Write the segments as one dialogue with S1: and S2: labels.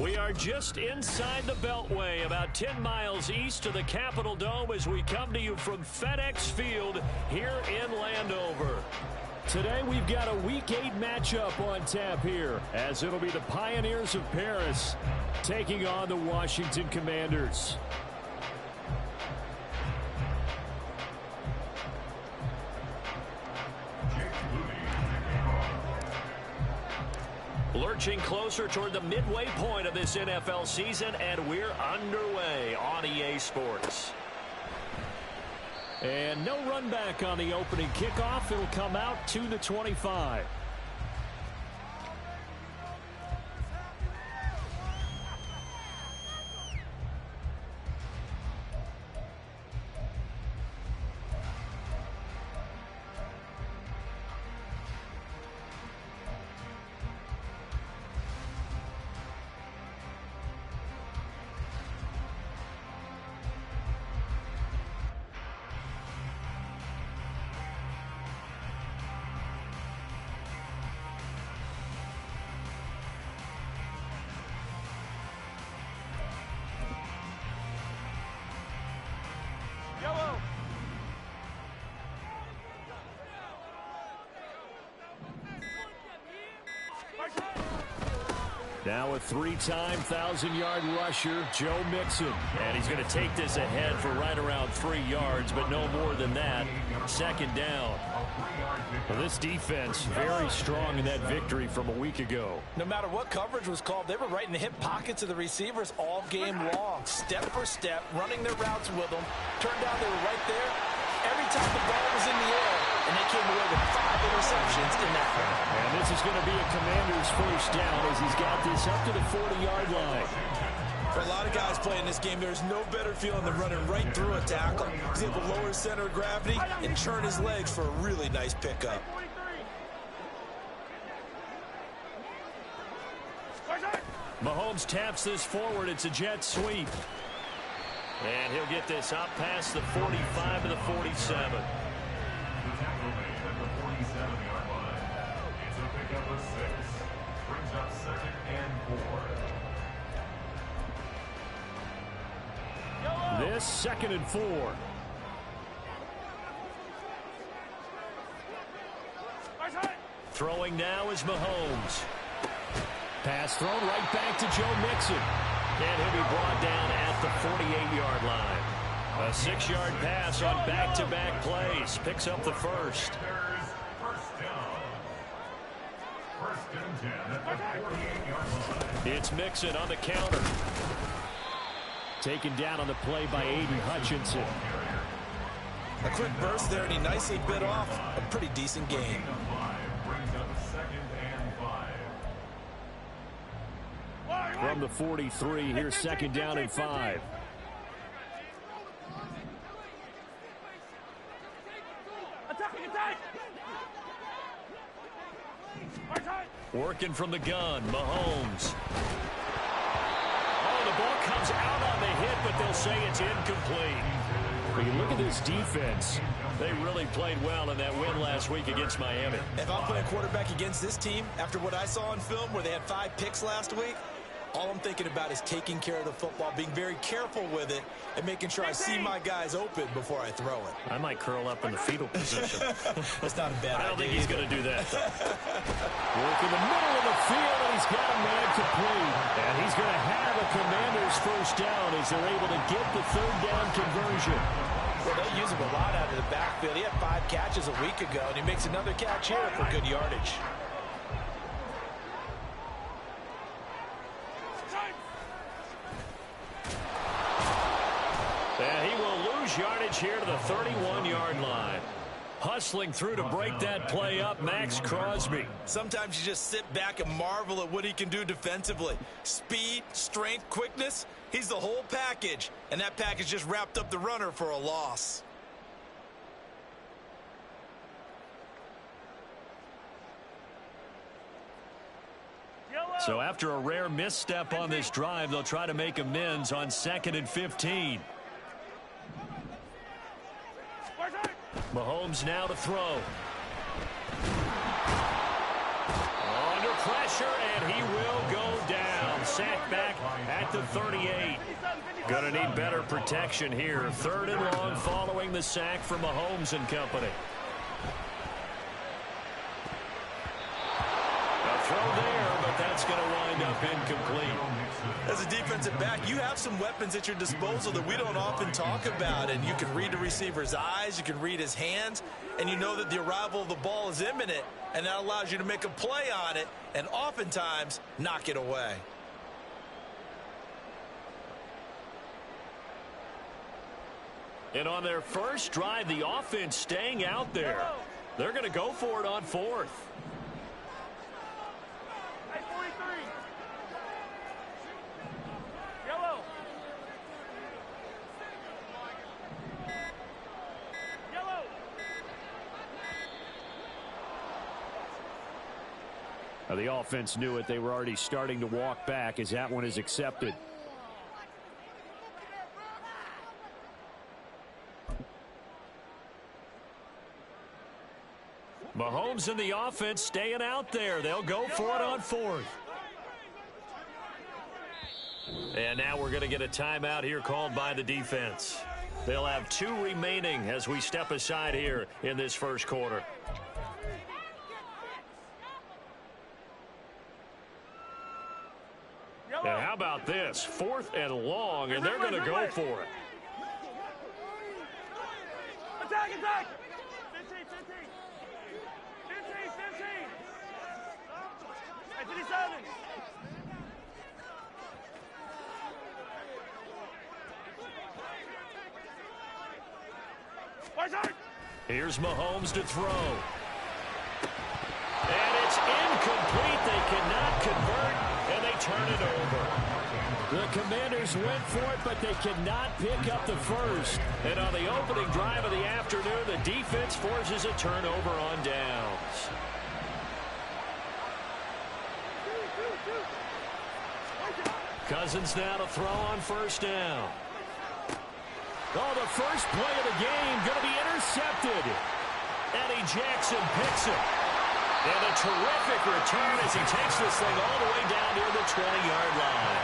S1: We are just inside the Beltway, about 10 miles east of the Capitol Dome as we come to you from FedEx Field here in Landover. Today we've got a Week 8 matchup on tap here, as it'll be the Pioneers of Paris taking on the Washington Commanders. Lurching closer toward the midway point of this NFL season, and we're underway on EA Sports. And no run back on the opening kickoff. It'll come out to the 25. Now a three-time 1,000-yard rusher, Joe Mixon. And he's going to take this ahead for right around 3 yards, but no more than that. Second down. Well, this defense very strong in that victory from a week ago.
S2: No matter what coverage was called, they were right in the hip pockets of the receivers all game long. Step for step, running their routes with them. Turned out they were right there every time the ball was in the air, and they came away with 5 interceptions in that one.
S1: And this is going to be a Commander's first down as he's got this up to the 40-yard line.
S2: For a lot of guys playing this game, there's no better feeling than running right through a tackle. He's able to lower his center of gravity and turn his legs for a really nice pickup.
S1: Mahomes taps this forward. It's a jet sweep. And he'll get this up past the 45 to the 47. This 2nd and 4. Throwing now is Mahomes. Pass thrown right back to Joe Mixon. And he'll be brought down at the 48-yard line. A 6-yard pass on back-to-back plays. Picks up the first. It's Mixon on the counter. Taken down on the play by Aiden Hutchinson.
S2: A quick burst there, and he nicely bit off a pretty decent gain.
S1: From the 43, here's 2nd down and 5. Working from the gun, Mahomes. Oh, the ball comes out on the hit, but they'll say it's incomplete. When you look at this defense, they really played well in that win last week against Miami.
S2: If I'm playing quarterback against this team, after what I saw on film where they had 5 picks last week, all I'm thinking about is taking care of the football, being very careful with it, and making sure I see my guys open before I throw it.
S1: I might curl up in the fetal position.
S2: That's not a bad idea.
S1: I don't think he's going to do that, though. Work in the middle of the field, and he's got a man complete. And he's going to have a Commander's first down as they're able to get the 3rd down conversion.
S2: Well, they use him a lot out of the backfield. He had 5 catches a week ago, and he makes another catch here for good yardage.
S1: And he will lose yardage here to the 31-yard line. Hustling through to break that play up, Max Crosby.
S2: Sometimes you just sit back and marvel at what he can do defensively. Speed, strength, quickness, he's the whole package. And that package just wrapped up the runner for a loss.
S1: So after a rare misstep on this drive, they'll try to make amends on 2nd and 15. Mahomes now to throw. Under pressure, and he will go down. sack back at the 38. Going to need better protection here. 3rd and long following the sack from Mahomes and company. A throw there, but that's going to wind up incomplete.
S2: As a defensive back, you have some weapons at your disposal that we don't often talk about. And you can read the receiver's eyes, you can read his hands, and you know that the arrival of the ball is imminent. And that allows you to make a play on it and oftentimes knock it away.
S1: And on their first drive, the offense staying out there. They're going to go for it on 4th. Now, the offense knew it. They were already starting to walk back as that one is accepted. Mahomes and the offense staying out there. They'll go for it on 4th. And now we're going to get a timeout here called by the defense. They'll have 2 remaining as we step aside here in this first quarter. And how about this? 4th and long, and they're going to go for it.
S3: Attack, attack! 15, 15. 15. 57.
S1: Here's Mahomes to throw. And it's incomplete. They cannot convert, and they turn it over. The Commanders went for it, but they cannot pick up the first. And on the opening drive of the afternoon, the defense forces a turnover on downs. Cousins now to throw on first down. Oh, the first play of the game going to be intercepted. Eddie Jackson picks it. And a terrific return as he takes this thing all the way down near the 20-yard line.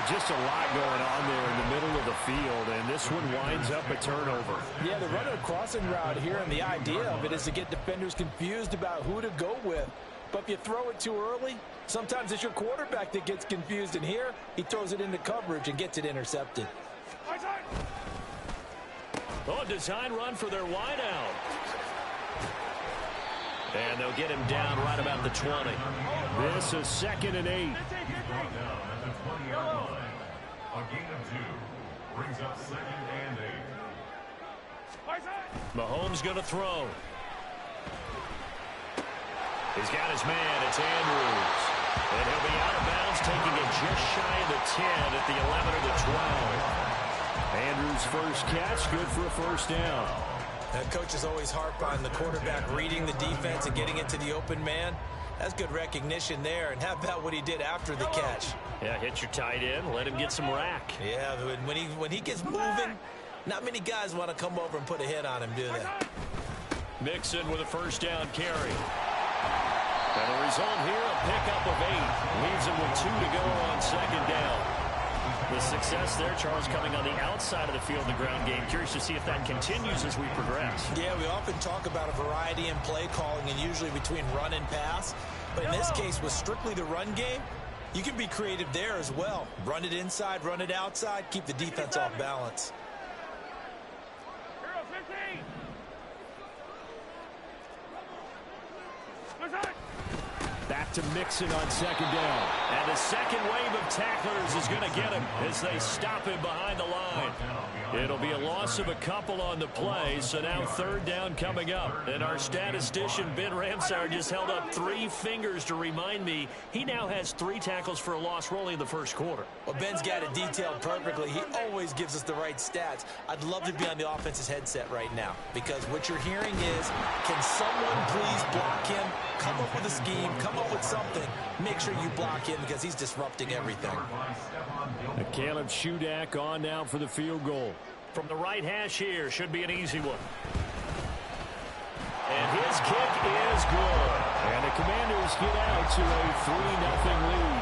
S1: Just a lot going on there in the middle of the field, and this one winds up a turnover.
S2: Yeah, they're running a crossing route here, and the idea of it is to get defenders confused about who to go with. But if you throw it too early, sometimes it's your quarterback that gets confused, and here he throws it into coverage and gets it intercepted.
S1: Oh, design run for their wideout. And they'll get him down right about the 20. This is 2nd and 8.
S4: A gain of 2 brings up 2nd and 8.
S1: Mahomes going to throw. He's got his man. It's Andrews. And he'll be out of bounds, taking it just shy of the 10 at the 11 or the 12. Andrews' first catch, good for a first down.
S2: That coach is always harp on the quarterback reading the defense and getting into the open man. That's good recognition there. And how about what he did after the catch?
S1: Yeah, hit your tight end, let him get some rack.
S2: Yeah, when he gets moving, not many guys want to come over and put a hit on him, do they?
S1: Mixon with a first down carry. And the result here, a pickup of 8. Leaves him with 2 to go on 2nd down. The success there, Charles, coming on the outside of the field in the ground game. Curious to see if that continues as we progress.
S2: Yeah, we often talk about a variety in play calling and usually between run and pass. But in this case, with strictly the run game, you can be creative there as well. Run it inside, run it outside, keep the defense off balance.
S1: Back to Mixon on 2nd down. And the second wave of tacklers is going to get him as they stop him behind the line. It'll be a loss of a couple on the play, so now 3rd down coming up. And our statistician, Ben Ramsar, just held up 3 fingers to remind me he now has 3 tackles for a loss rolling in the first quarter.
S2: Well, Ben's got it detailed perfectly. He always gives us the right stats. I'd love to be on the offense's headset right now because what you're hearing is, can someone please block him? Come up with a scheme, come up with something. Make sure you block him because he's disrupting everything.
S1: Caleb Shudak on now for the field goal. From the right hash here, should be an easy one. And his kick is good. And the Commanders get out to a 3-0 lead.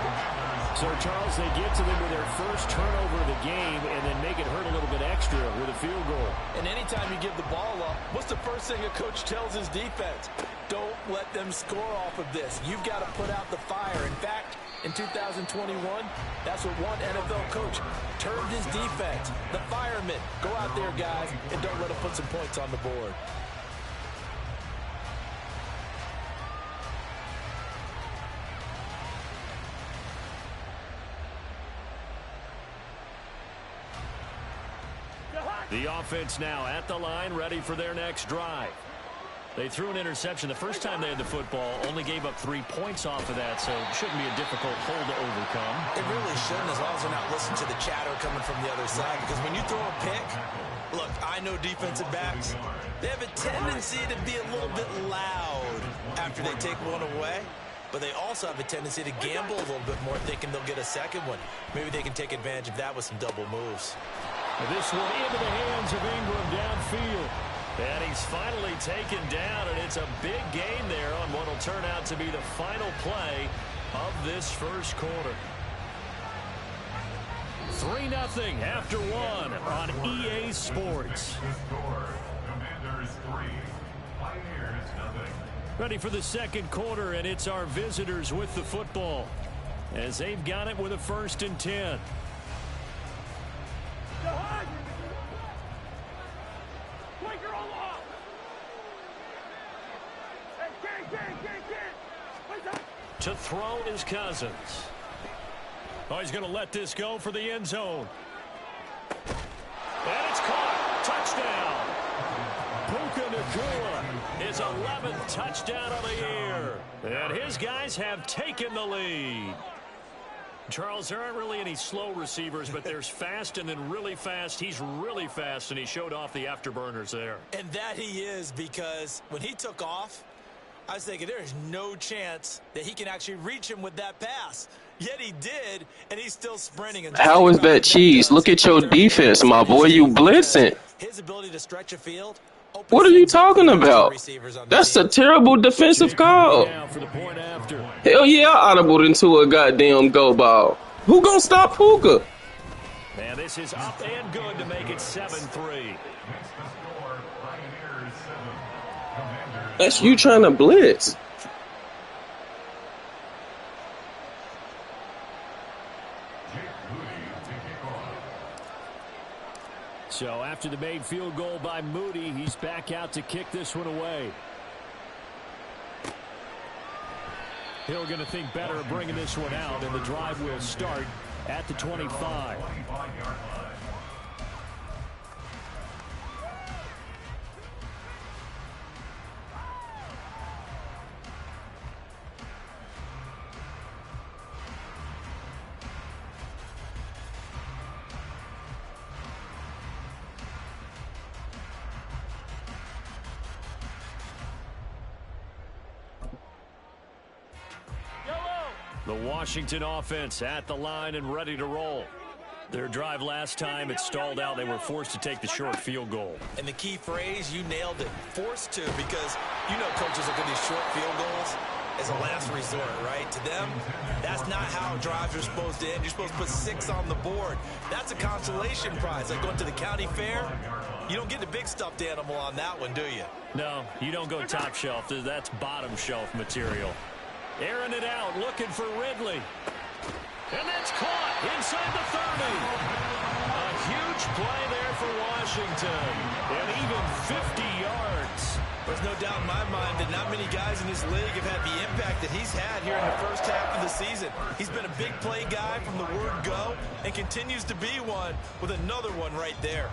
S1: So, Charles, they get to them with their first turnover of the game and then make it hurt a little bit extra with a field goal.
S2: And anytime you give the ball up, what's the first thing a coach tells his defense? Don't let them score off of this. You've got to put out the fire. In fact, in 2021, that's what one NFL coach termed his defense. The firemen. Go out there, guys, and don't let them put some points on the board.
S1: The offense now at the line, ready for their next drive. They threw an interception the first time they had the football, only gave up 3 points off of that, so it shouldn't be a difficult hole to overcome.
S2: It really shouldn't, as long as they're not listening to the chatter coming from the other side, because when you throw a pick, look, I know defensive backs, they have a tendency to be a little bit loud after they take one away, but they also have a tendency to gamble a little bit more, thinking they'll get a second one. Maybe they can take advantage of that with some double moves.
S1: This one into the hands of Ingram downfield. And he's finally taken down, and it's a big gain there on what will turn out to be the final play of this first quarter. 3-0 after one on EA Sports.
S4: Commanders 3, Pioneers nothing.
S1: Ready for the second quarter, and it's our visitors with the football as they've got it with a 1st and 10. To throw is Cousins. Oh, he's going to let this go for the end zone. And it's caught. Touchdown. Puka Nacua, his 11th touchdown of the year. And his guys have taken the lead. Charles, there aren't really any slow receivers, but there's fast and then really fast. He's really fast, and he showed off the afterburners there.
S2: And that he is, because when he took off, I was thinking there is no chance that he can actually reach him with that pass. Yet he did, and he's still sprinting.
S5: How is that cheese? Look at your defense, my boy. You blitzing.
S2: His ability to stretch a field.
S5: What are you talking about? That's a terrible defensive call. Hell yeah, I audibled into a goddamn go ball. Who gonna stop Puka?
S1: And this is up and good to make it 7-3.
S5: That's you trying to blitz.
S1: So after the made field goal by Moody, he's back out to kick this one away. Hill going to think better of bringing this one out, and the drive will start at the 25. The Washington offense at the line and ready to roll. Their drive last time, it stalled out. They were forced to take the short field goal.
S2: And the key phrase, you nailed it, forced to, because you know coaches look at these short field goals as a last resort, right? To them, that's not how drives are supposed to end. You're supposed to put 6 on the board. That's a consolation prize. Like going to the county fair, you don't get the big stuffed animal on that one, do you?
S1: No, you don't go top shelf. That's bottom shelf material. Airing it out, looking for Ridley. And that's caught inside the 30. A huge play there for Washington. And even 50 yards.
S2: There's no doubt in my mind that not many guys in this league have had the impact that he's had here in the first half of the season. He's been a big play guy from the word go and continues to be one with another one right there.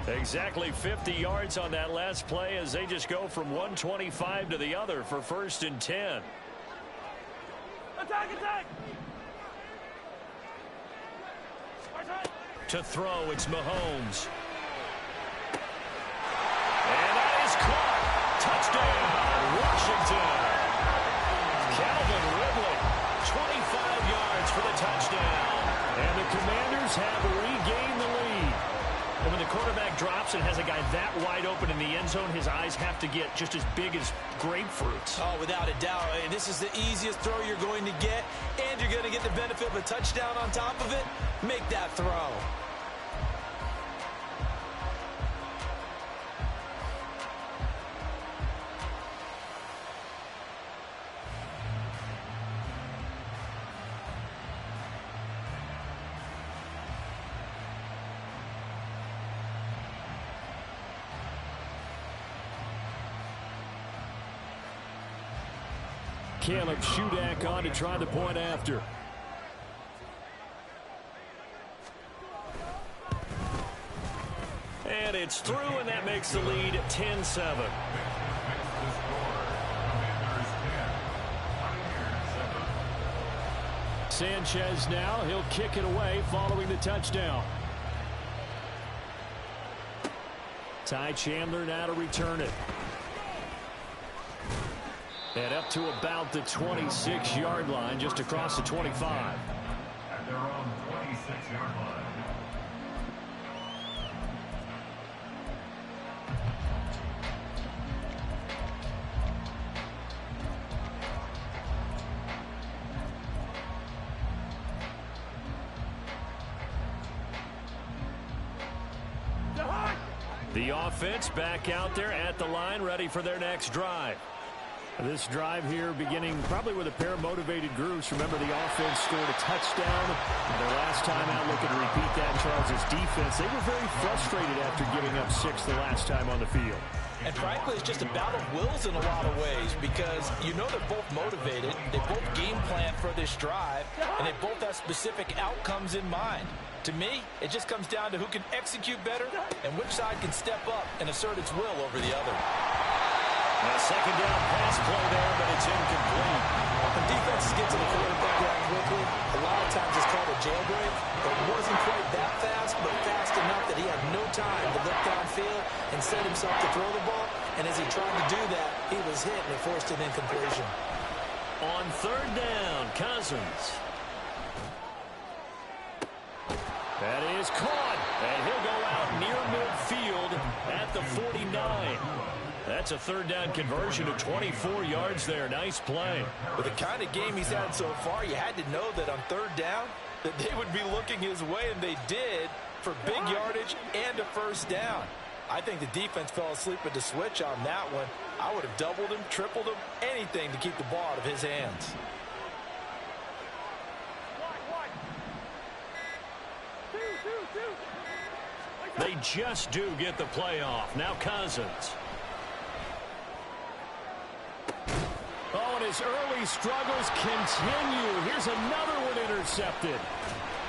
S1: Exactly 50 yards on that last play as they just go from 125 to the other for 1st and 10.
S3: Attack, attack!
S1: To throw, it's Mahomes. And that is caught. Touchdown, Washington. Calvin Ridley, 25 yards for the touchdown. And the Commanders have regained the lead. And when the quarterback drops and has a guy that wide open in the end zone, his eyes have to get just as big as grapefruits.
S2: Oh, without a doubt. This is the easiest throw you're going to get, and you're going to get the benefit of a touchdown on top of it. Make that throw.
S1: Caleb Shudak on to try the point after. And it's through, and that makes the lead 10-7. Sanchez now, he'll kick it away following the touchdown. Ty Chandler now to return it. And up to about the 26-yard line, just across the 25.
S4: At their own 26-yard line.
S1: The offense back out there at the line, ready for their next drive. This drive here beginning probably with a pair of motivated groups. Remember, the offense scored a touchdown. Their last time out, looking to repeat that. Charles' defense, they were very frustrated after giving up 6 the last time on the field.
S2: And frankly, it's just a battle of wills in a lot of ways because you know they're both motivated. They both game plan for this drive, and they both have specific outcomes in mind. To me, it just comes down to who can execute better and which side can step up and assert its will over the other.
S1: A second down pass play there, but it's incomplete.
S2: When defenses get to the quarterback that quickly, a lot of times it's called a jailbreak. It wasn't quite that fast, but fast enough that he had no time to look downfield and set himself to throw the ball. And as he tried to do that, he was hit and it forced an incompletion.
S1: On third down, Cousins. That is caught, and he'll go out near midfield at the 49. That's a third down conversion of 24 yards there. Nice play.
S2: With the kind of game he's had so far, you had to know that on third down that they would be looking his way, and they did, for big yardage and a first down. I think the defense fell asleep at the switch on that one. I would have doubled him, tripled him, anything to keep the ball out of his hands.
S1: They just do get the playoff. Now Cousins. Oh, and his early struggles continue. Here's another one intercepted.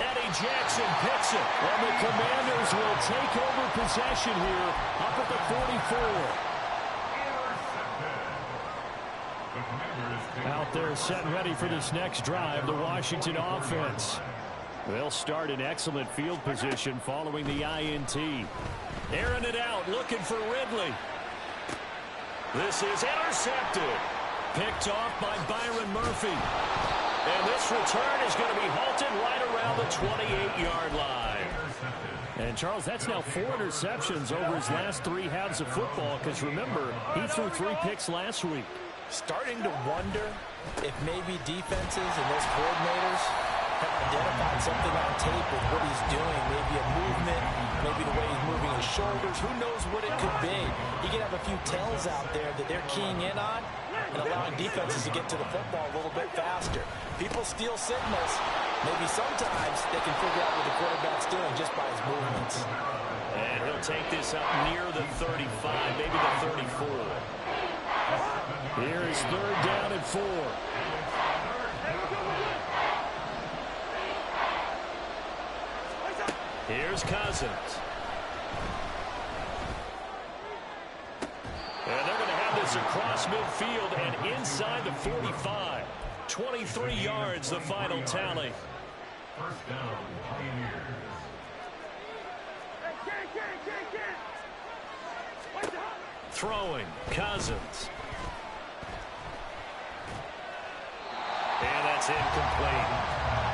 S1: Eddie Jackson picks it. And the Commanders will take over possession here up at the 44. Out there set and ready for this next drive, the Washington offense. They'll start in excellent field position following the INT. Airing it out, looking for Ridley. This is intercepted. Picked off by Byron Murphy. And this return is going to be halted right around the 28-yard line. And, Charles, that's now 4 interceptions over his last 3 halves of football because, remember, he threw 3 picks last week.
S2: Starting to wonder if maybe defenses and those coordinators have identified something on tape with what he's doing. Maybe a movement, maybe the way he's moving his shoulders. Who knows what it could be? You can have a few tells out there that they're keying in on and allowing defenses to get to the football a little bit faster. People steal signals. Maybe sometimes they can figure out what the quarterback's doing just by his movements.
S1: And he'll take this up near the 35, maybe the 34. Here is third down and 4. Here's Cousins. And they're going to have this across midfield and inside the 45. 23 yards, the final tally.
S4: First down, Pioneers.
S1: Throwing, Cousins. And that's incomplete.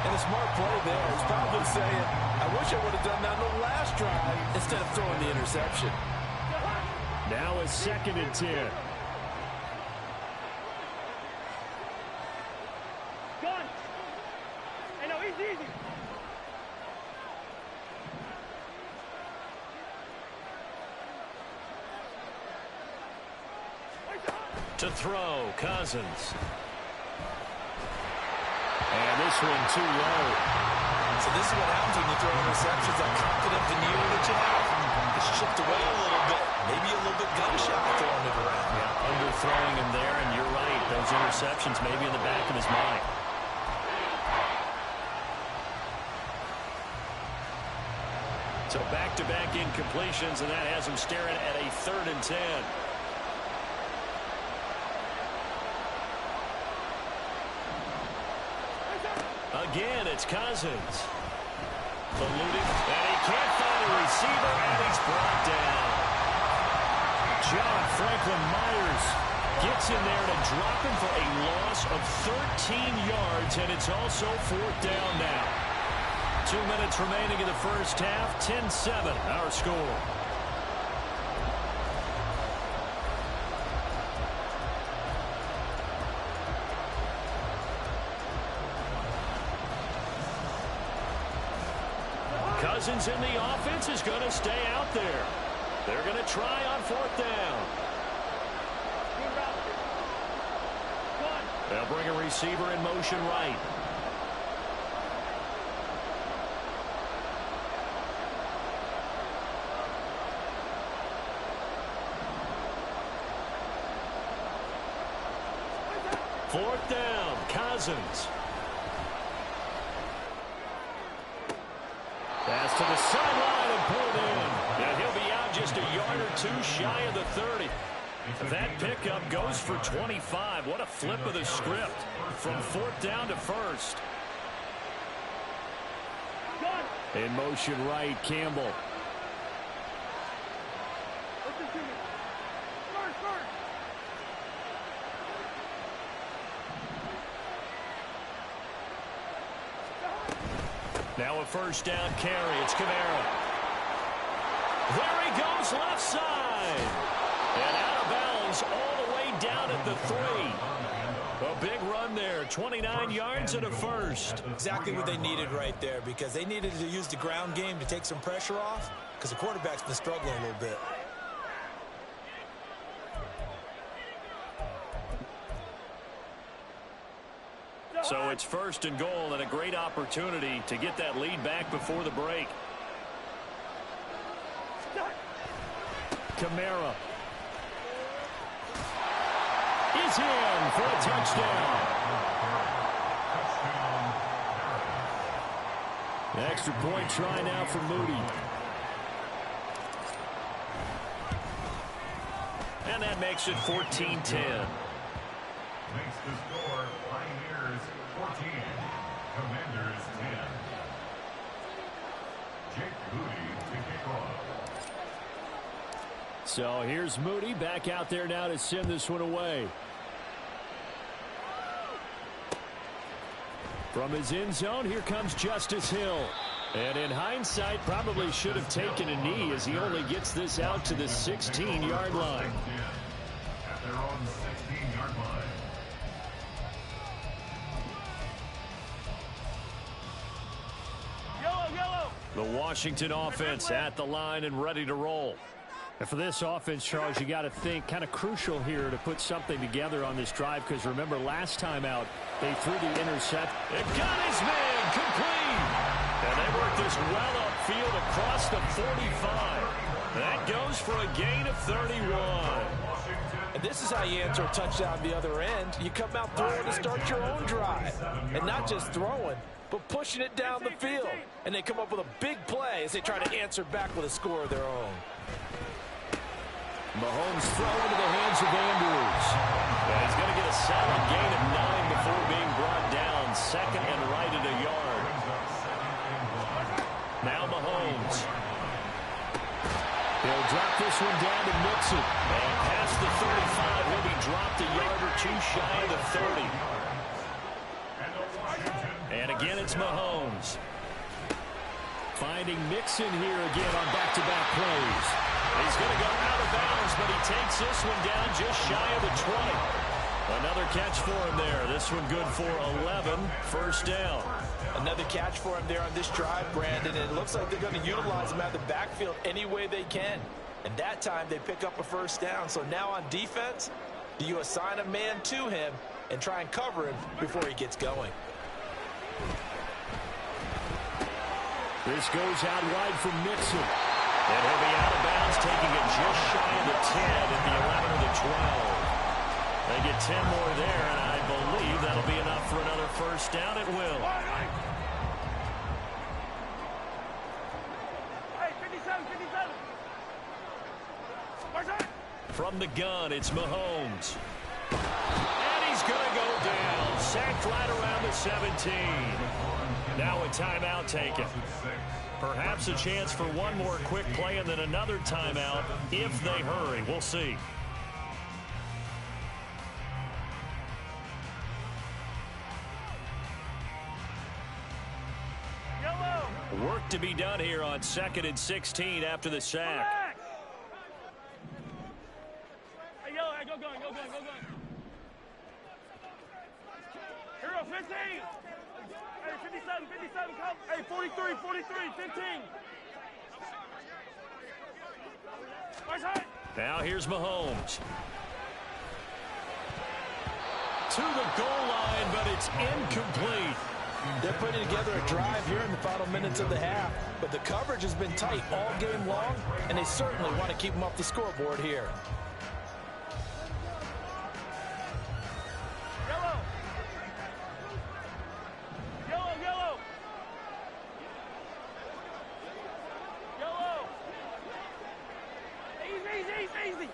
S2: And the smart play there is probably saying, I wish I would have done that on the last drive instead of throwing the interception.
S1: Now it's 2nd and 10.
S3: Gun. Hey, no, easy.
S1: To throw, Cousins. And this one too low.
S2: So this is what happens when you throw interceptions. I'm confident in you that you have. It's chipped away a little bit. Maybe a little bit gun-shy throwing it around.
S1: Yeah, underthrowing him there, and you're right. Those interceptions may be in the back of his mind. So back-to-back incompletions, and that has him staring at a 3rd and 10. Again, it's Cousins. Eluding, and he can't find a receiver, and he's brought down. John Franklin Myers gets in there to drop him for a loss of 13 yards, and it's also 4th down now. 2 minutes remaining in the first half, 10-7, our score. Cousins in the offense is going to stay out there. They're going to try on 4th down. They'll bring a receiver in motion right. Fourth down, Cousins. Pass to the sideline and pulled in. And he'll be out just a yard or two shy of the 30. That pickup goes for 25. What a flip of the script from 4th down to 1st. In motion right, Campbell. Now a 1st down carry. It's Kamara. There he goes left side. And out of bounds all the way down at the 3. A big run there. 29 yards and a 1st.
S2: Exactly what they needed right there, because they needed to use the ground game to take some pressure off, because the quarterback's been struggling a little bit.
S1: So it's 1st and goal, and a great opportunity to get that lead back before the break. Kamara is in for a touchdown. The extra point try now for Moody. And that makes it 14-10.
S4: Makes the score Pioneers 14, Commanders 10. Jake Moody to kick off.
S1: So here's Moody back out there now to send this one away. From his end zone, here comes Justice Hill. And in hindsight, probably should have taken a knee as he only gets this out to the 16-yard line.
S4: At their own 16-yard line.
S3: Yellow.
S1: The Washington offense at the line and ready to roll. And for this offense, Charles, you got to think kind of crucial here to put something together on this drive, because remember last time out they threw the intercept. It got his man complete. And they work this well upfield across the 45. That goes for a gain of 31.
S2: And this is how you answer a touchdown the other end. You come out throwing to start your own drive. And not just throwing, but pushing it down the field. And they come up with a big play as they try to answer back with a score of their own.
S1: Mahomes throw into the hands of Andrews. And he's going to get a solid gain of 9 before being brought down. 2nd and right at a yard. Now Mahomes. He'll drop this one down to Mixon. And past the 35, he'll be dropped a yard or two shy of the 30. And again, it's Mahomes. Finding Mixon here again on back-to-back plays. He's going to go out of bounds, but he takes this one down just shy of the 20. Another catch for him there. This one good for 11, first down.
S2: Another catch for him there on this drive, Brandon. And it looks like they're going to utilize him out of the backfield any way they can. And that time they pick up a first down. So now on defense, do you assign a man to him and try and cover him before he gets going?
S1: This goes out wide from Mixon. And he'll be out of bounds, taking it just shy of the 10 at the 11 or the 12. They get 10 more there, and I believe that'll be enough for another first down. It will.
S3: Hey, 57, 57.
S1: From the gun, it's Mahomes. And he's going to go down. Sacked right around the 17. Now a timeout taken. Perhaps a chance for one more quick play and then another timeout if they hurry. We'll see.
S3: Yellow.
S1: Work to be done here on 2nd and 16 after the sack.
S3: Relax. Hey, yellow, hey, go going. Here we go, 15. Hey, 57, come. Hey, 43, 15.
S1: Now here's Mahomes. To the goal line, but it's incomplete.
S2: They're putting together a drive here in the final minutes of the half, but the coverage has been tight all game long, and they certainly want to keep them off the scoreboard here.
S3: Easy.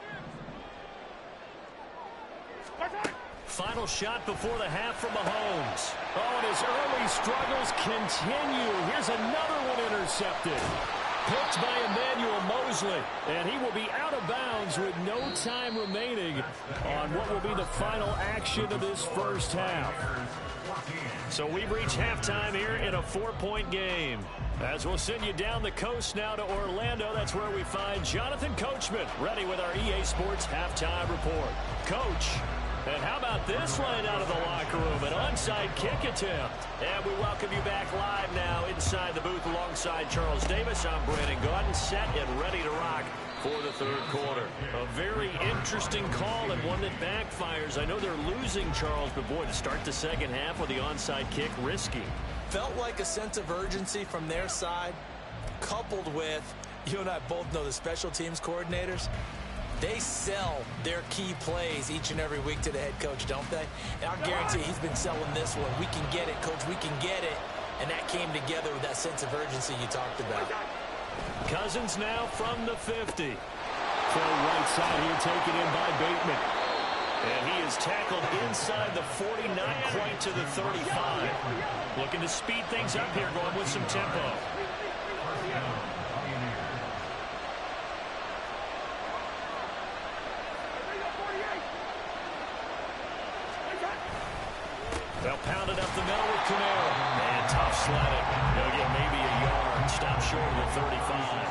S1: Final shot before the half from Mahomes. Oh, and his early struggles continue. Here's another one intercepted. Picked by Emmanuel Mosley. And he will be out of bounds with no time remaining on what will be the final action of this first half. So we've reached halftime here in a 4-point game. As we'll send you down the coast now to Orlando, that's where we find Jonathan Coachman ready with our EA Sports halftime report. Coach, and how about this line out of the locker room, an onside kick attempt. And we welcome you back live now inside the booth alongside Charles Davis. I'm Brandon Gaudin, set and ready to rock for the third quarter. A very interesting call and one that backfires. I know they're losing, Charles, but boy, to start the second half with the onside kick, risky.
S2: Felt like a sense of urgency from their side, coupled with, you and I both know the special teams coordinators, they sell their key plays each and every week to the head coach, don't they? And I'll guarantee he's been selling this one. We can get it, coach, we can get it. And that came together with that sense of urgency you talked about.
S1: Cousins now from the 50. Full right side here, taken in by Bateman. And he is tackled inside the 40, not quite to the 35. Looking to speed things up here, going with some tempo. They'll pound it up the middle with Camaro. And tough sledding. They'll get maybe a yard. Stop short of the 35.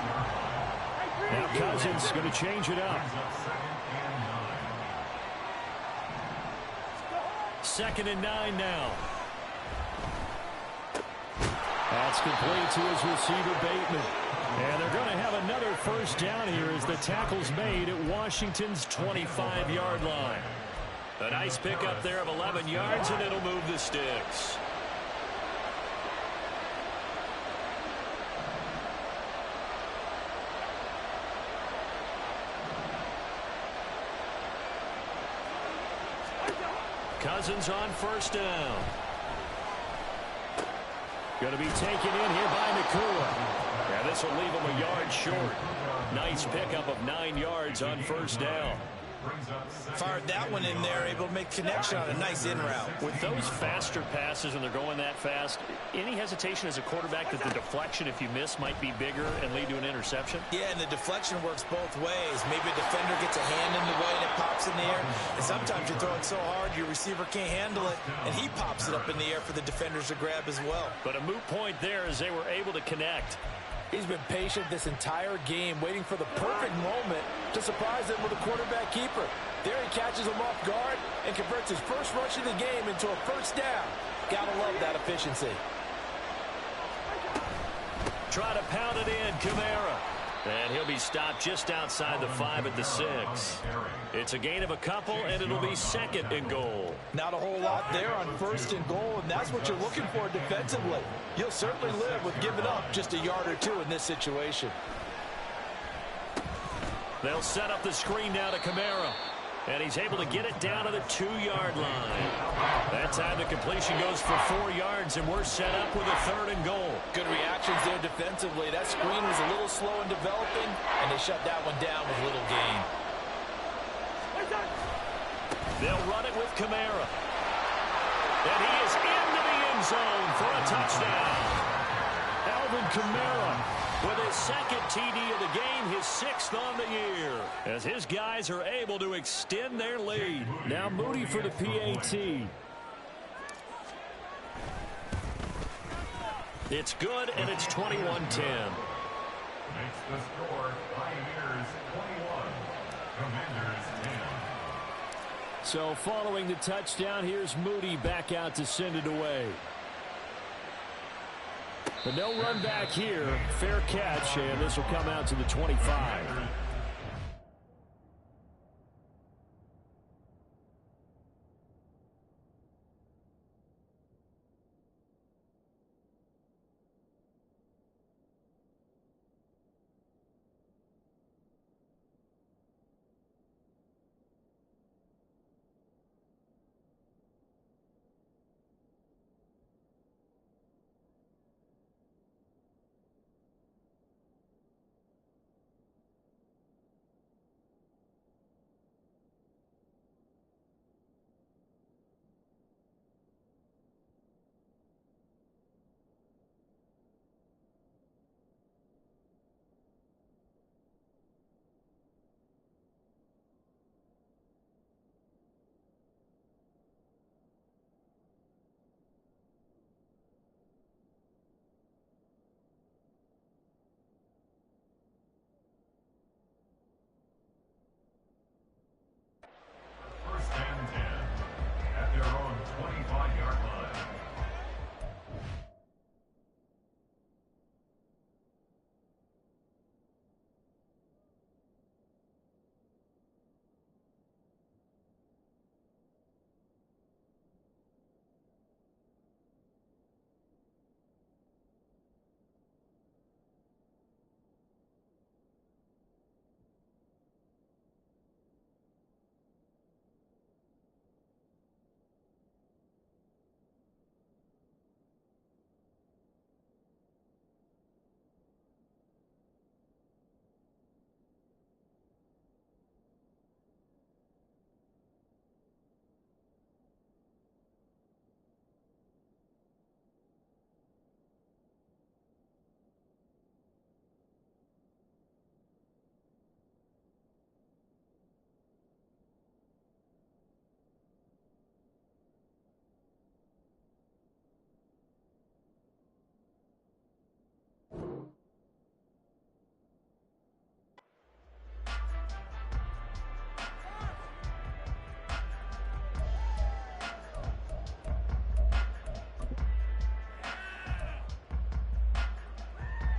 S1: Now Cousins going to change it up. 2nd and 9 now. That's complete to his receiver, Bateman. And they're going to have another first down here as the tackle's made at Washington's 25-yard line. A nice pickup there of 11 yards, and it'll move the sticks. Cousins on first down. Going to be taken in here by Nakua. Yeah, this will leave him a yard short. Nice pickup of 9 yards on first down.
S2: Fired that one in there, able to make connection on a nice in route.
S1: With those faster passes and they're going that fast, any hesitation as a quarterback that the deflection, if you miss, might be bigger and lead to an interception?
S2: Yeah, and the deflection works both ways. Maybe a defender gets a hand in the way and it pops pops in the air, and sometimes you throw it so hard your receiver can't handle it, and he pops it up in the air for the defenders to grab as well.
S1: But a moot point there as they were able to connect.
S2: He's been patient this entire game, waiting for the perfect moment to surprise them with a quarterback keeper. There he catches him off guard and converts his first rush of the game into a first down. Gotta love that efficiency.
S1: Try to pound it in, Kamara. And he'll be stopped just outside the 5 at the 6. It's a gain of a couple, and it'll be 2nd and goal.
S2: Not a whole lot there on 1st and goal, and that's what you're looking for defensively. You'll certainly live with giving up just a yard or two in this situation.
S1: They'll set up the screen now to Kamara. And he's able to get it down to the 2-yard line. That time the completion goes for 4 yards, and we're set up with a 3rd and goal.
S2: Good reactions there defensively. That screen was a little slow in developing, and they shut that one down with little gain.
S1: They'll run it with Kamara. And he is into the end zone for a touchdown. Alvin Kamara with his 2nd TD of the game, his 6th on the year, as his guys are able to extend their lead. Now Moody for the PAT. It's good, and it's 21-10.
S4: Makes the score Pioneers 21, Commanders 10.
S1: So following the touchdown, here's Moody back out to send it away. But no run back here. Fair catch, and this will come out to the 25.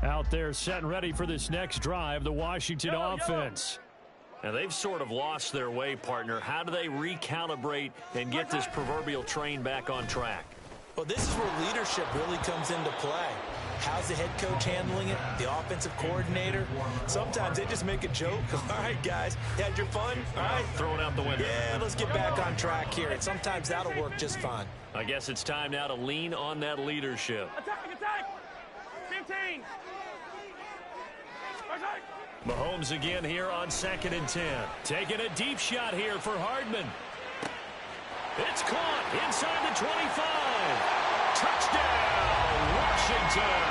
S1: Out there set and ready for this next drive, the Washington offense. Now, they've sort of lost their way, partner. How do they recalibrate and get this proverbial train back on track?
S2: Well, this is where leadership really comes into play. How's the head coach handling it? The offensive coordinator? Sometimes they just make a joke. All right, guys, had your fun? All right.
S1: Throw it out the window.
S2: Yeah, let's get back on track here. And sometimes that'll work just fine.
S1: I guess it's time now to lean on that leadership.
S3: Attack, attack! 15! Attack!
S1: Mahomes again here on 2nd and 10. Taking a deep shot here for Hardman. It's caught inside the 25. Touchdown, Washington.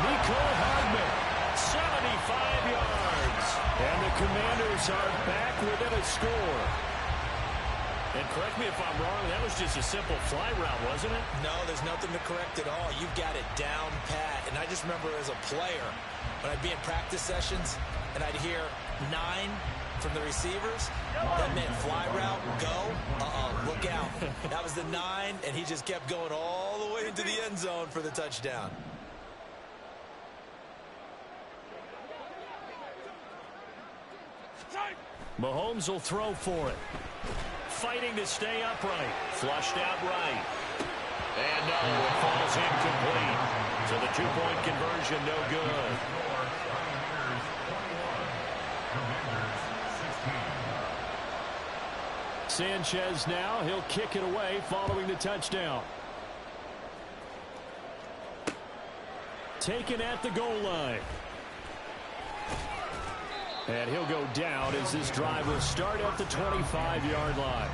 S1: Nicole Hardman, 75 yards. And the Commanders are back within a score. And correct me if I'm wrong, that was just a simple fly route, wasn't it?
S2: No, there's nothing to correct at all. You've got it down pat. And I just remember as a player, when I'd be in practice sessions and I'd hear 9 from the receivers, that meant fly route, go, look out. That was the 9, and he just kept going all the way into the end zone for the touchdown.
S1: Mahomes will throw for it. Fighting to stay upright. Flushed out right. And no, it falls incomplete. So the two-point conversion no good. Sanchez now, he'll kick it away following the touchdown. Taken at the goal line. And he'll go down as this drive will start at the 25-yard line.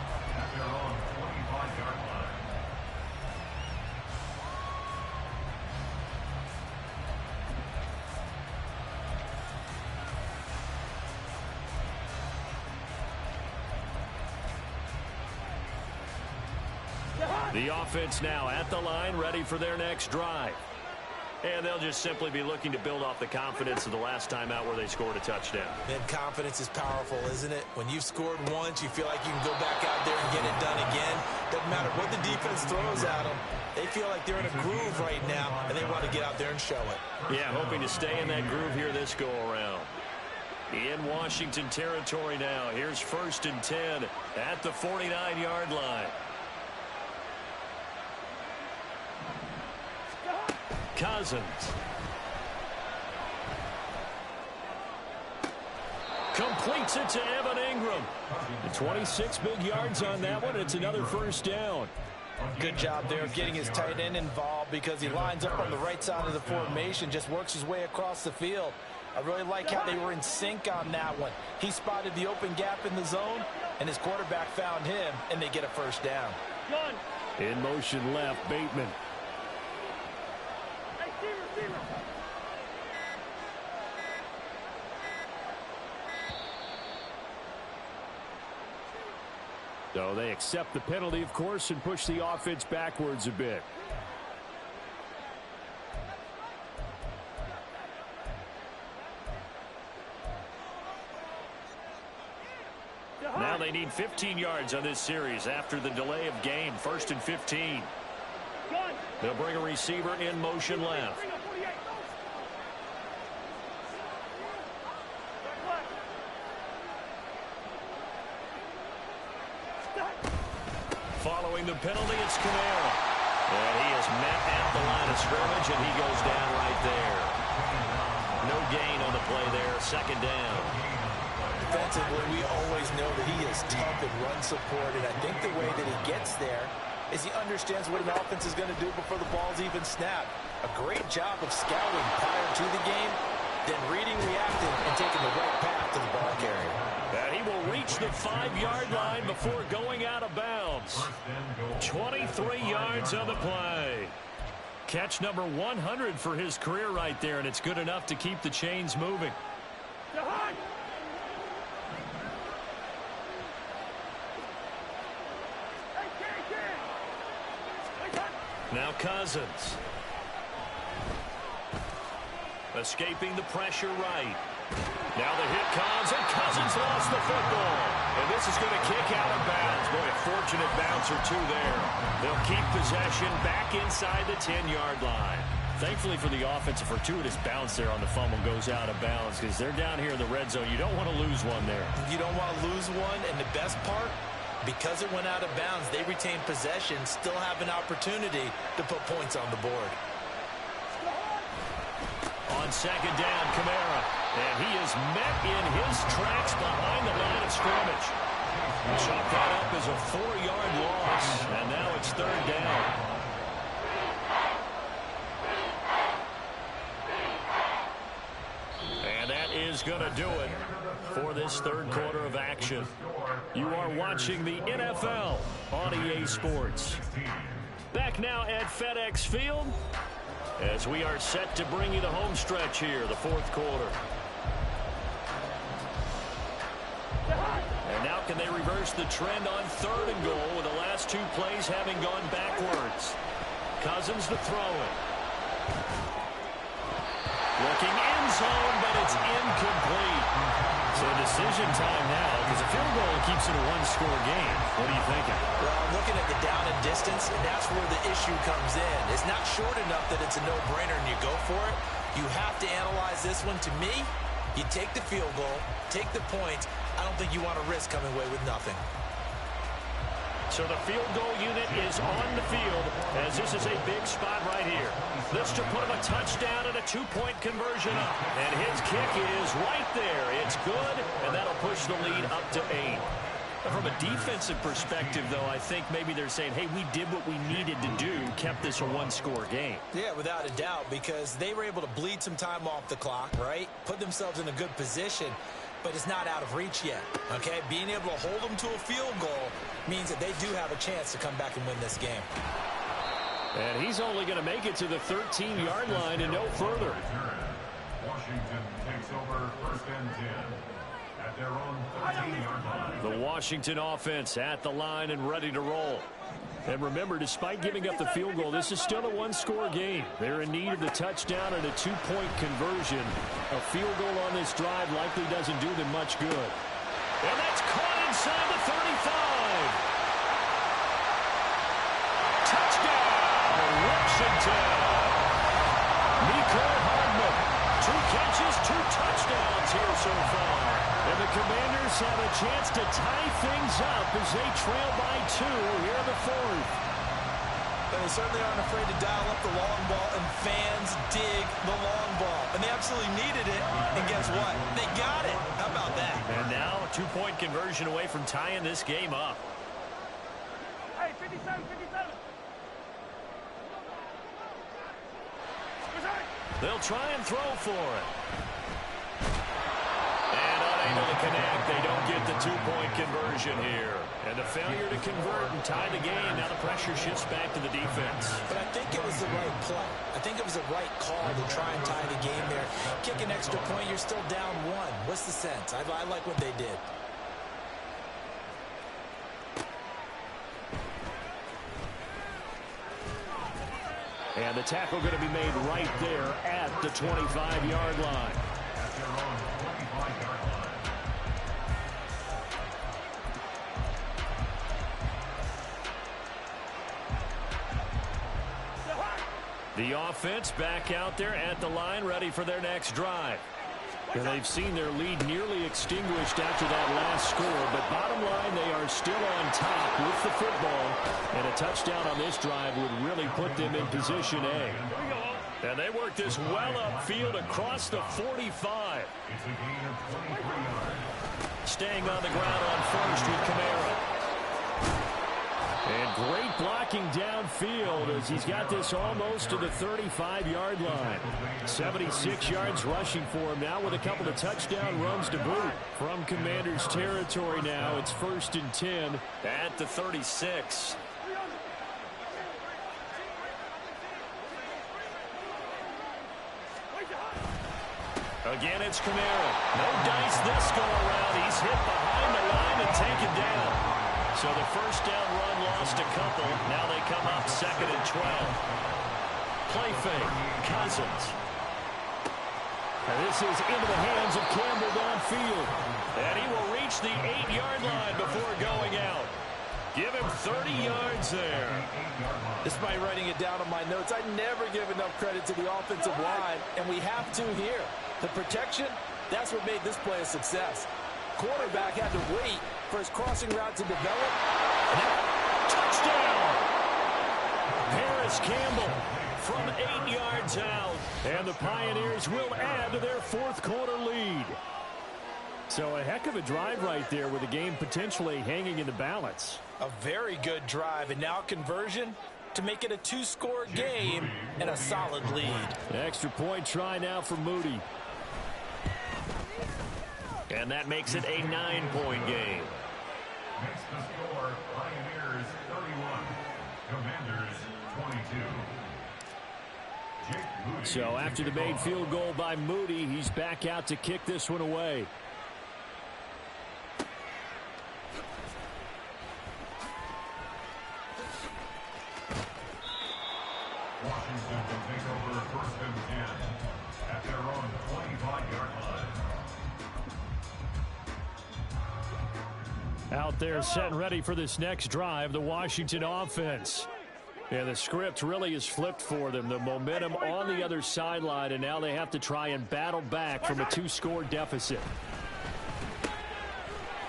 S1: The offense now at the line, ready for their next drive. And they'll just simply be looking to build off the confidence of the last time out where they scored a touchdown.
S2: And confidence is powerful, isn't it? When you've scored once, you feel like you can go back out there and get it done again. Doesn't matter what the defense throws at them. They feel like they're in a groove right now, and they want to get out there and show it.
S1: Yeah, hoping to stay in that groove here this go-around. In Washington territory now. Here's 1st and 10 at the 49-yard line. Cousins. Completes it to Evan Ingram. 26 big yards on that one. It's another first down.
S2: Good job there of getting his tight end involved because he lines up on the right side of the formation, just works his way across the field. I really like how they were in sync on that one. He spotted the open gap in the zone, and his quarterback found him, and they get a first down.
S1: In motion left, Bateman. So they accept the penalty, of course, and push the offense backwards a bit. Now they need 15 yards on this series after the delay of game. 1st and 15. They'll bring a receiver in motion left. Following the penalty, it's Kamara. And he is met at the line of scrimmage, and he goes down right there. No gain on the play there. 2nd down.
S2: Defensively, we always know that he is tough in run support, and I think the way that he gets there is he understands what an offense is going to do before the ball's even snapped. A great job of scouting prior to the game, then reading, reacting, and taking the right path to the ball carrier.
S1: And he will reach the 5-yard line before going out of bounds. 23 yards on the play. Catch number 100 for his career right there, and it's good enough to keep the chains moving. Now Cousins. Escaping the pressure right. Now the hit comes, and Cousins lost the football. And this is going to kick out of bounds. Boy, a fortunate bounce or two there. They'll keep possession back inside the 10-yard line. Thankfully for the offense, a fortuitous bounce there on the fumble goes out of bounds because they're down here in the red zone. You don't want to lose one there.
S2: You don't want to lose one, and the best part, because it went out of bounds, they retain possession, still have an opportunity to put points on the board.
S1: On 2nd down, Kamara. And he is met in his tracks behind the line of scrimmage. Chalk that up as a 4-yard loss. And now it's 3rd down. And that is going to do it for this 3rd quarter of action. You are watching the NFL on EA Sports. Back now at FedEx Field as we are set to bring you the home stretch here, the 4th quarter. And now can they reverse the trend on 3rd and goal with the last 2 plays having gone backwards? Cousins to throw it. Looking end zone, but it's incomplete. So decision time now, because a field goal keeps it a 1-score game. What are you thinking?
S2: Well, I'm looking at the down and distance, and that's where the issue comes in. It's not short enough that it's a no-brainer and you go for it. You have to analyze this one. To me, you take the field goal, take the points. I don't think you want to risk coming away with nothing.
S1: So the field goal unit is on the field, as this is a big spot right here. This to put him a touchdown and a 2-point conversion up. And his kick is right there. It's good, and that'll push the lead up to 8. From a defensive perspective, though, I think maybe they're saying, hey, we did what we needed to do, kept this a 1-score game.
S2: Yeah, without a doubt, because they were able to bleed some time off the clock, right? Put themselves in a good position, but it's not out of reach yet, okay? Being able to hold them to a field goal means that they do have a chance to come back and win this game.
S1: And he's only going to make it to the 13-yard line and no further.
S4: Washington takes over 1st and 10 at their own 13-yard line.
S1: The Washington offense at the line and ready to roll. And remember, despite giving up the field goal, this is still a 1-score game. They're in need of the touchdown and a 2-point conversion. A field goal on this drive likely doesn't do them much good. And that's caught inside the 35. Touchdown, Washington. Nico Hardman, 2 catches, 2 touchdowns here so far. And the Commanders have a chance to tie things up as they trail by 2 here in the 4th.
S2: And they certainly aren't afraid to dial up the long ball, and fans dig the long ball. And they absolutely needed it, and guess what? They got it. How about that?
S1: And now a 2-point conversion away from tying this game up.
S3: Hey, 57, 57.
S1: They'll try and throw for it. And unable to connect. They don't get the 2-point conversion here. And the failure to convert and tie the game. Now the pressure shifts back to the defense.
S2: But I think it was the right play. I think it was the right call to try and tie the game there. Kick an extra point, you're still down 1. What's the sense? I like what they did.
S1: And the tackle going to be made right there at the 25-yard line.
S4: At their own 25-yard line.
S1: The offense back out there at the line, ready for their next drive. And they've seen their lead nearly extinguished after that last score, but bottom line, they are still on top with the football, and a touchdown on this drive would really put them in position A. And they work this well upfield across the 45.
S4: It's a gain of 23 yards.
S1: Staying on the ground on first with Kamara. And great blocking downfield as he's got this almost to the 35-yard line. 76 yards rushing for him now with a couple of touchdown runs to boot. From Commanders territory now, it's 1st and 10 at the 36. Again, it's Kamara. No dice this go around. He's hit behind the line and taken down. So the first down run lost a couple. Now they come up 2nd and 12. Play fake. Cousins. And this is into the hands of Campbell downfield. And he will reach the 8-yard line before going out. Give him 30 yards there.
S2: Despite writing it down on my notes, I never give enough credit to the offensive line, and we have to here. The protection, that's what made this play a success. Quarterback had to wait for his crossing route to develop.
S1: Touchdown! Paris Campbell from 8 yards out. And the Pioneers will add to their 4th quarter lead. So a heck of a drive right there with the game potentially hanging in the balance.
S2: A very good drive, and now conversion to make it a 2-score game and a solid lead.
S1: An extra point try now for Moody. And that makes it a 9-point game.
S4: Makes the score Pioneers 31, Commanders 22.
S1: So after the made field goal by Moody, he's back out to kick this one away. Out there set and ready for this next drive, the Washington offense. And the script really is flipped for them. The momentum on the other sideline, and now they have to try and battle back from a 2-score deficit.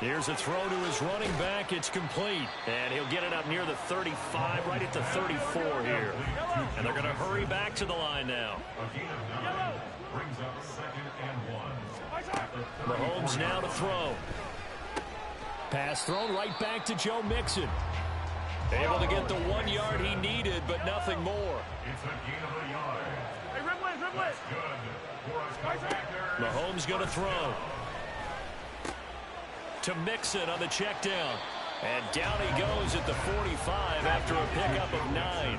S1: Here's a throw to his running back. It's complete. And he'll get it up near the 35, right at the 34 here. And they're going to hurry back to the line now.
S4: Brings up 2nd and 1.
S1: Mahomes now to throw. Pass thrown right back to Joe Mixon. Able to get the 1 yard he needed, but nothing more.
S4: It's a gain of a yard.
S3: Hey, Rip
S4: Good.
S1: Mahomes going to throw. To Mixon on the check down. And down he goes at the 45 after a pickup of 9.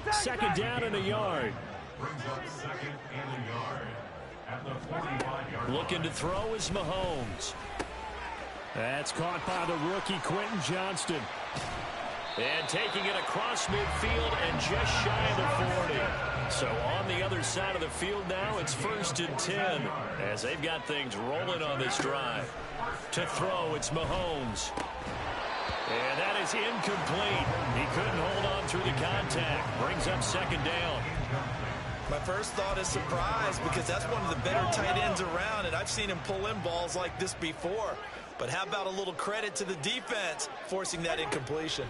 S1: 2nd down and a yard.
S4: Brings up 2nd and a yard. At the 45-yard line.
S1: Looking to throw is Mahomes. That's caught by the rookie Quentin Johnston. And taking it across midfield and just shy of the 40. So on the other side of the field now, it's 1st and 10 as they've got things rolling on this drive. To throw, it's Mahomes. And that is incomplete. He couldn't hold on through the contact. Brings up 2nd down.
S2: My first thought is surprise because that's one of the better tight ends around, and I've seen him pull in balls like this before. But how about a little credit to the defense forcing that incompletion?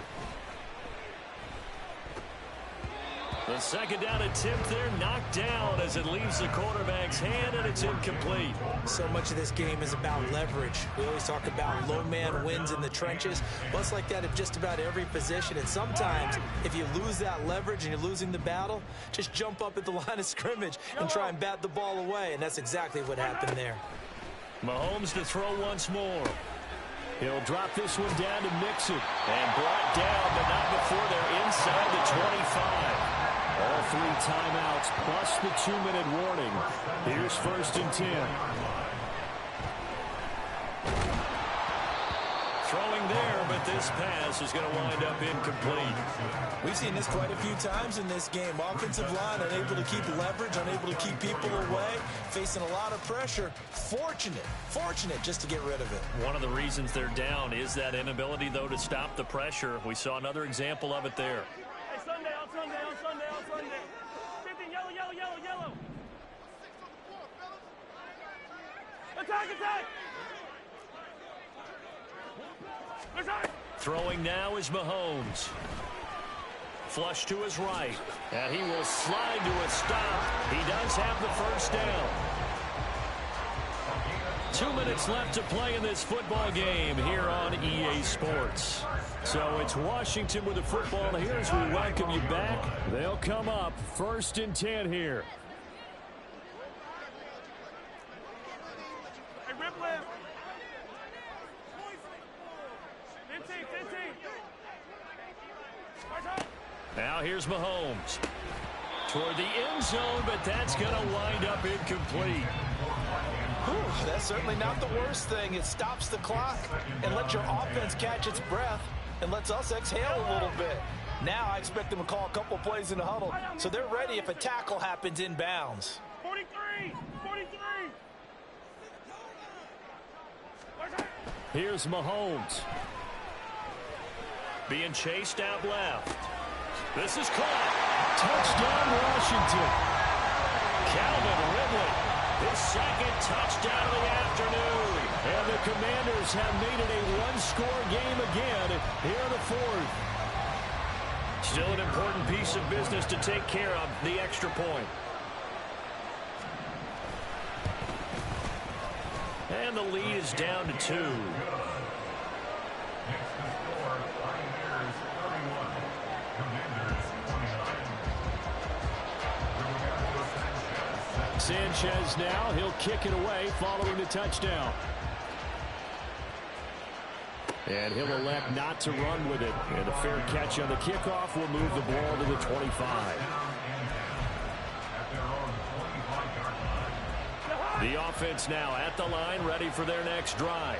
S1: The 2nd down attempt there knocked down as it leaves the quarterback's hand, and it's incomplete.
S2: So much of this game is about leverage. We always talk about low man wins in the trenches. Well, it's like that at just about every position. And sometimes, if you lose that leverage and you're losing the battle, just jump up at the line of scrimmage and try and bat the ball away. And that's exactly what happened there.
S1: Mahomes to throw once more. He'll drop this one down to Mixon. And brought down, but not before they're inside the 25. All 3 timeouts plus the 2-minute warning. Here's 1st and 10. Throwing there, but this pass is going to wind up incomplete.
S2: We've seen this quite a few times in this game. Offensive line unable to keep leverage, unable to keep people away, facing a lot of pressure. Fortunate just to get rid of it.
S1: One of the reasons they're down is that inability, though, to stop the pressure. We saw another example of it there.
S3: Hey, Sunday. 15, yellow. Attack.
S1: Throwing now is Mahomes. Flush to his right. And he will slide to a stop. He does have the 1st down. 2 minutes left to play in this football game here on EA Sports. So it's Washington with the football here as we welcome you back. They'll come up 1st and 10 here.
S3: Hey, Rip. 15.
S1: Now here's Mahomes. Toward the end zone, but that's going to wind up incomplete.
S2: Whew, that's certainly not the worst thing. It stops the clock and lets your offense catch its breath and lets us exhale a little bit. Now I expect them to call a couple plays in the huddle so they're ready if a tackle happens inbounds.
S3: 43.
S1: Here's Mahomes. Being chased out left. This is caught. Touchdown, Washington. Calvin Ridley, his 2nd touchdown of the afternoon. And the Commanders have made it a 1-score game again here in the 4th. Still an important piece of business to take care of, the extra point. And the lead is down to 2. Sanchez now, he'll kick it away following the touchdown. And he'll elect not to run with it. And a fair catch on the kickoff will move the ball to the 25. The offense now at the line, ready for their next drive.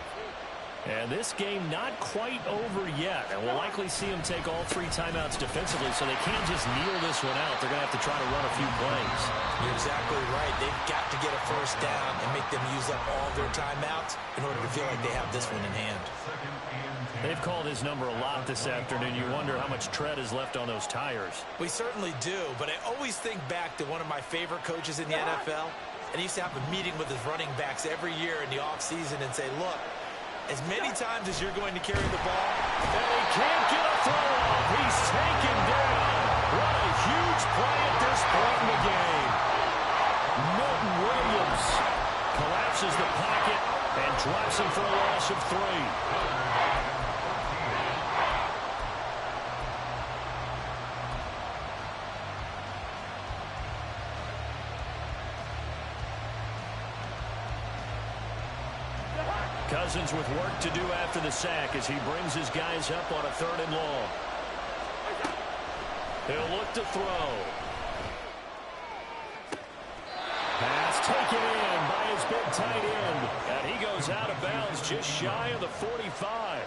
S1: And this game not quite over yet. And we'll likely see them take all 3 timeouts defensively, so they can't just kneel this one out. They're going to have to try to run a few plays.
S2: You're exactly right. They've got to get a 1st down and make them use up all their timeouts in order to feel like they have this one in hand.
S1: They've called his number a lot this afternoon. You wonder how much tread is left on those tires.
S2: We certainly do, but I always think back to one of my favorite coaches in the NFL, and he used to have a meeting with his running backs every year in the offseason and say, look, as many times as you're going to carry the ball,
S1: and he can't get a throw off. He's taken down. What a huge play at this point in the game. Milton Williams collapses the pocket and drops him for a loss of 3. Cousins with work to do after the sack as he brings his guys up on a 3rd and long. He'll look to throw. Pass taken in by his big tight end. And he goes out of bounds just shy of the 45.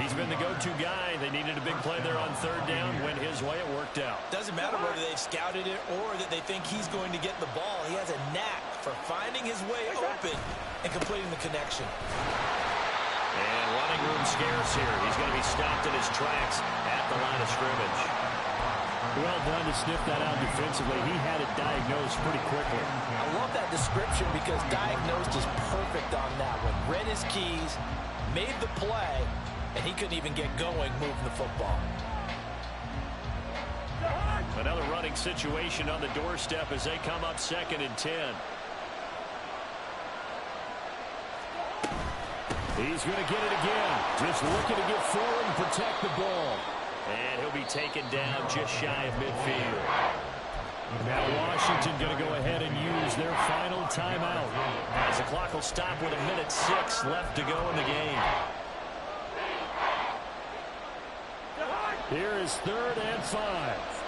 S1: He's been the go-to guy. They needed a big play there on 3rd down. Went his way. It worked out.
S2: Doesn't matter whether they've scouted it or that they think he's going to get the ball. He has a knack for finding his way open and completing the connection.
S1: And running room scarce here. He's going to be stopped in his tracks at the line of scrimmage. Well done to sniff that out defensively. He had it diagnosed pretty quickly.
S2: I love that description because diagnosed is perfect on that one. Read his keys, made the play, and he couldn't even get going moving the football.
S1: Another running situation on the doorstep as they come up 2nd and 10. He's going to get it again. Just looking to get forward and protect the ball. And he'll be taken down just shy of midfield. Now Washington going to go ahead and use their final timeout. As the clock will stop with 1:06 left to go in the game. Here is 3rd and 5.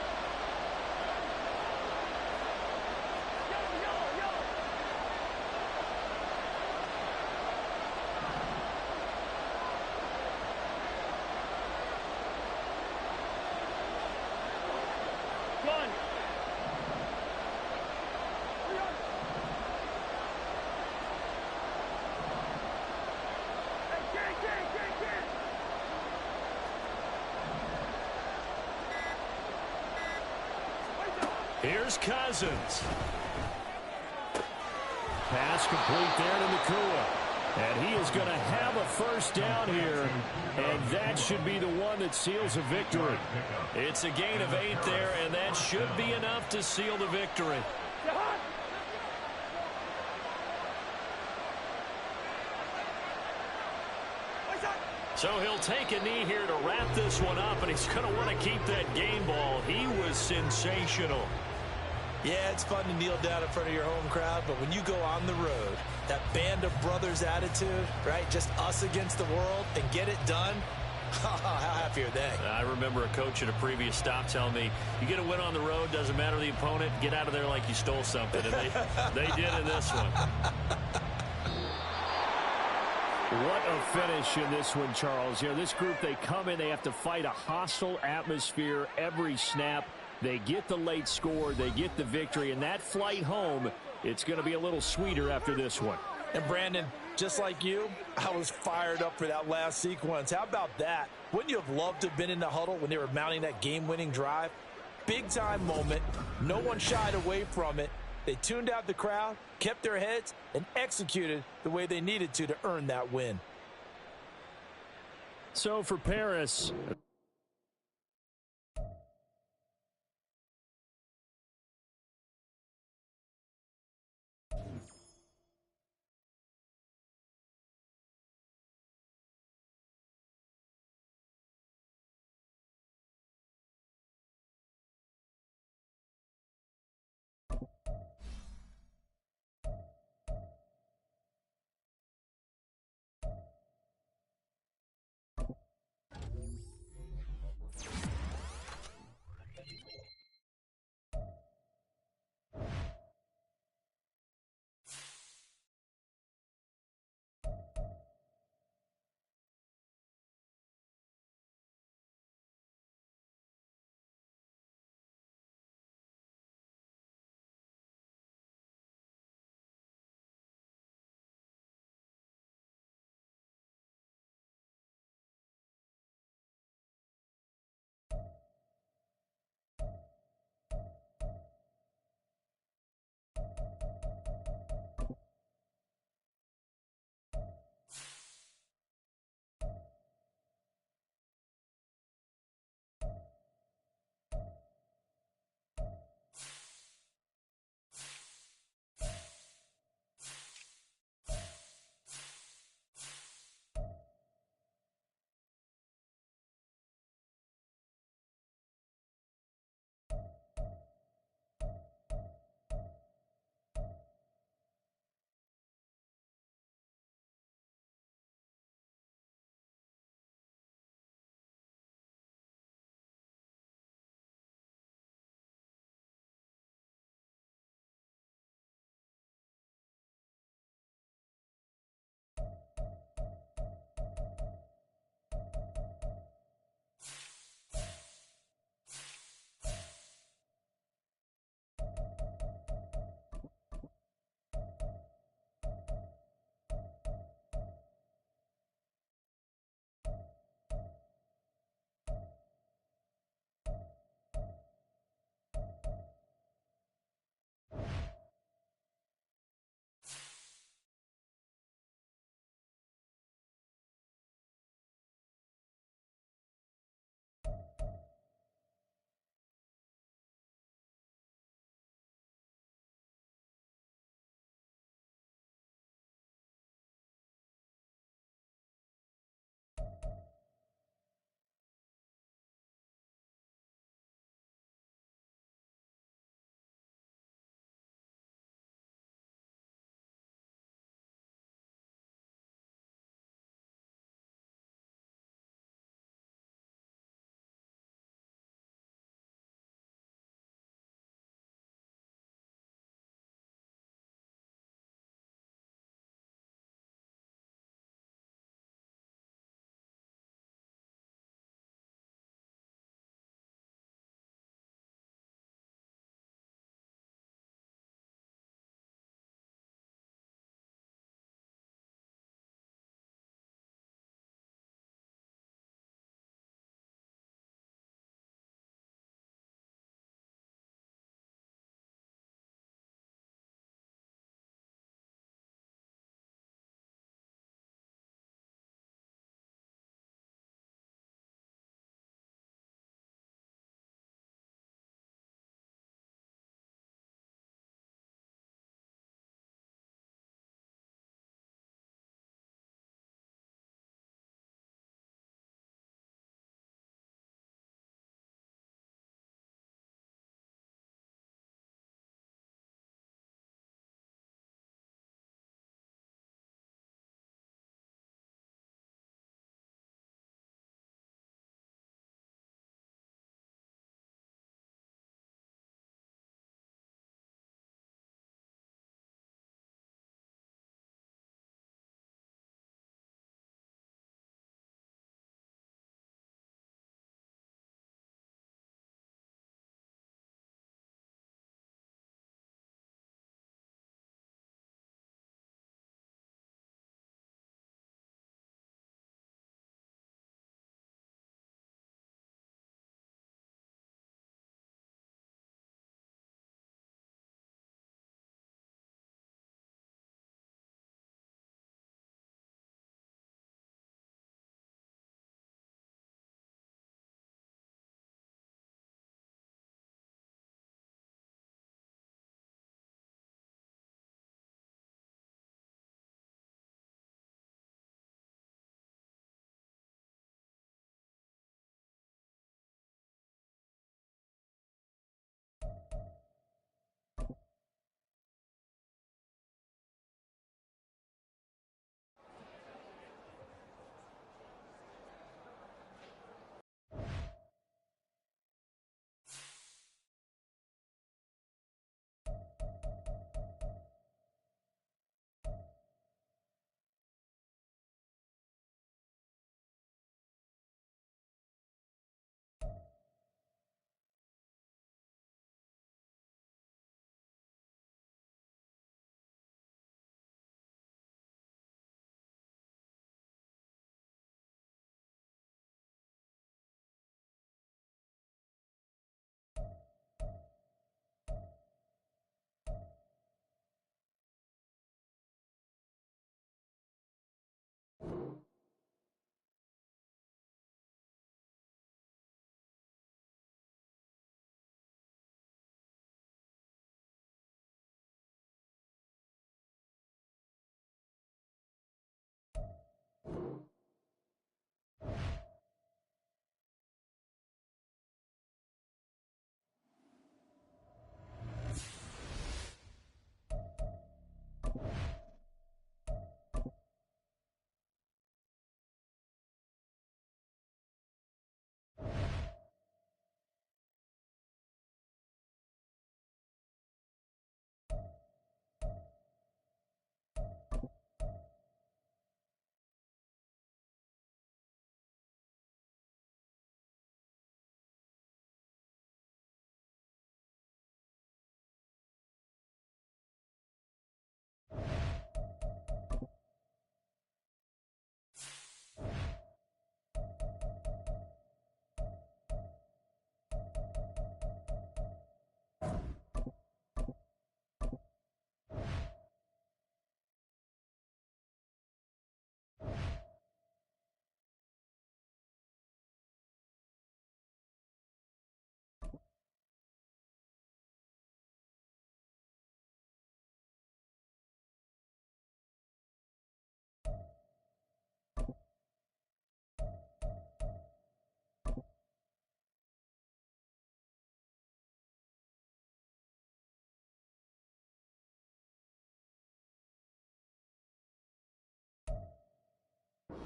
S1: Here's Cousins. Pass complete there to Nakua. And he is going to have a 1st down here. And that should be the one that seals a victory. It's a gain of 8 there, and that should be enough to seal the victory. So he'll take a knee here to wrap this one up, and he's going to want to keep that game ball. He was sensational.
S2: Yeah, it's fun to kneel down in front of your home crowd, but when you go on the road, that band of brothers attitude, right, just us against the world, and get it done, how happy are they?
S1: I remember a coach at a previous stop telling me, you get a win on the road, doesn't matter the opponent, get out of there like you stole something, and they did in this one. What a finish in this one, Charles. You know, this group, they come in, they have to fight a hostile atmosphere every snap. They get the late score, they get the victory, and that flight home, it's going to be a little sweeter after this one.
S2: And Brandon, just like you, I was fired up for that last sequence. How about that? Wouldn't you have loved to have been in the huddle when they were mounting that game-winning drive? Big-time moment. No one shied away from it. They tuned out the crowd, kept their heads, and executed the way they needed to earn that win.
S1: So for Paris,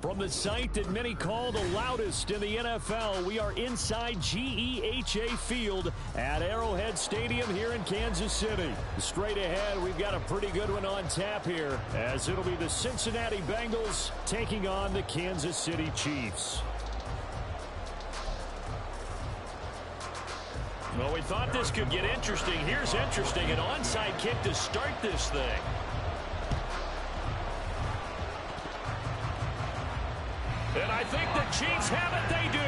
S1: From the site that many call the loudest in the NFL, we are inside GEHA Field at Arrowhead Stadium here in Kansas City. Straight ahead, we've got a pretty good one on tap here, as it'll be the Cincinnati Bengals taking on the Kansas City Chiefs. Well, we thought this could get interesting. Here's interesting, an onside kick to start this thing. And I think the Chiefs have it. They do.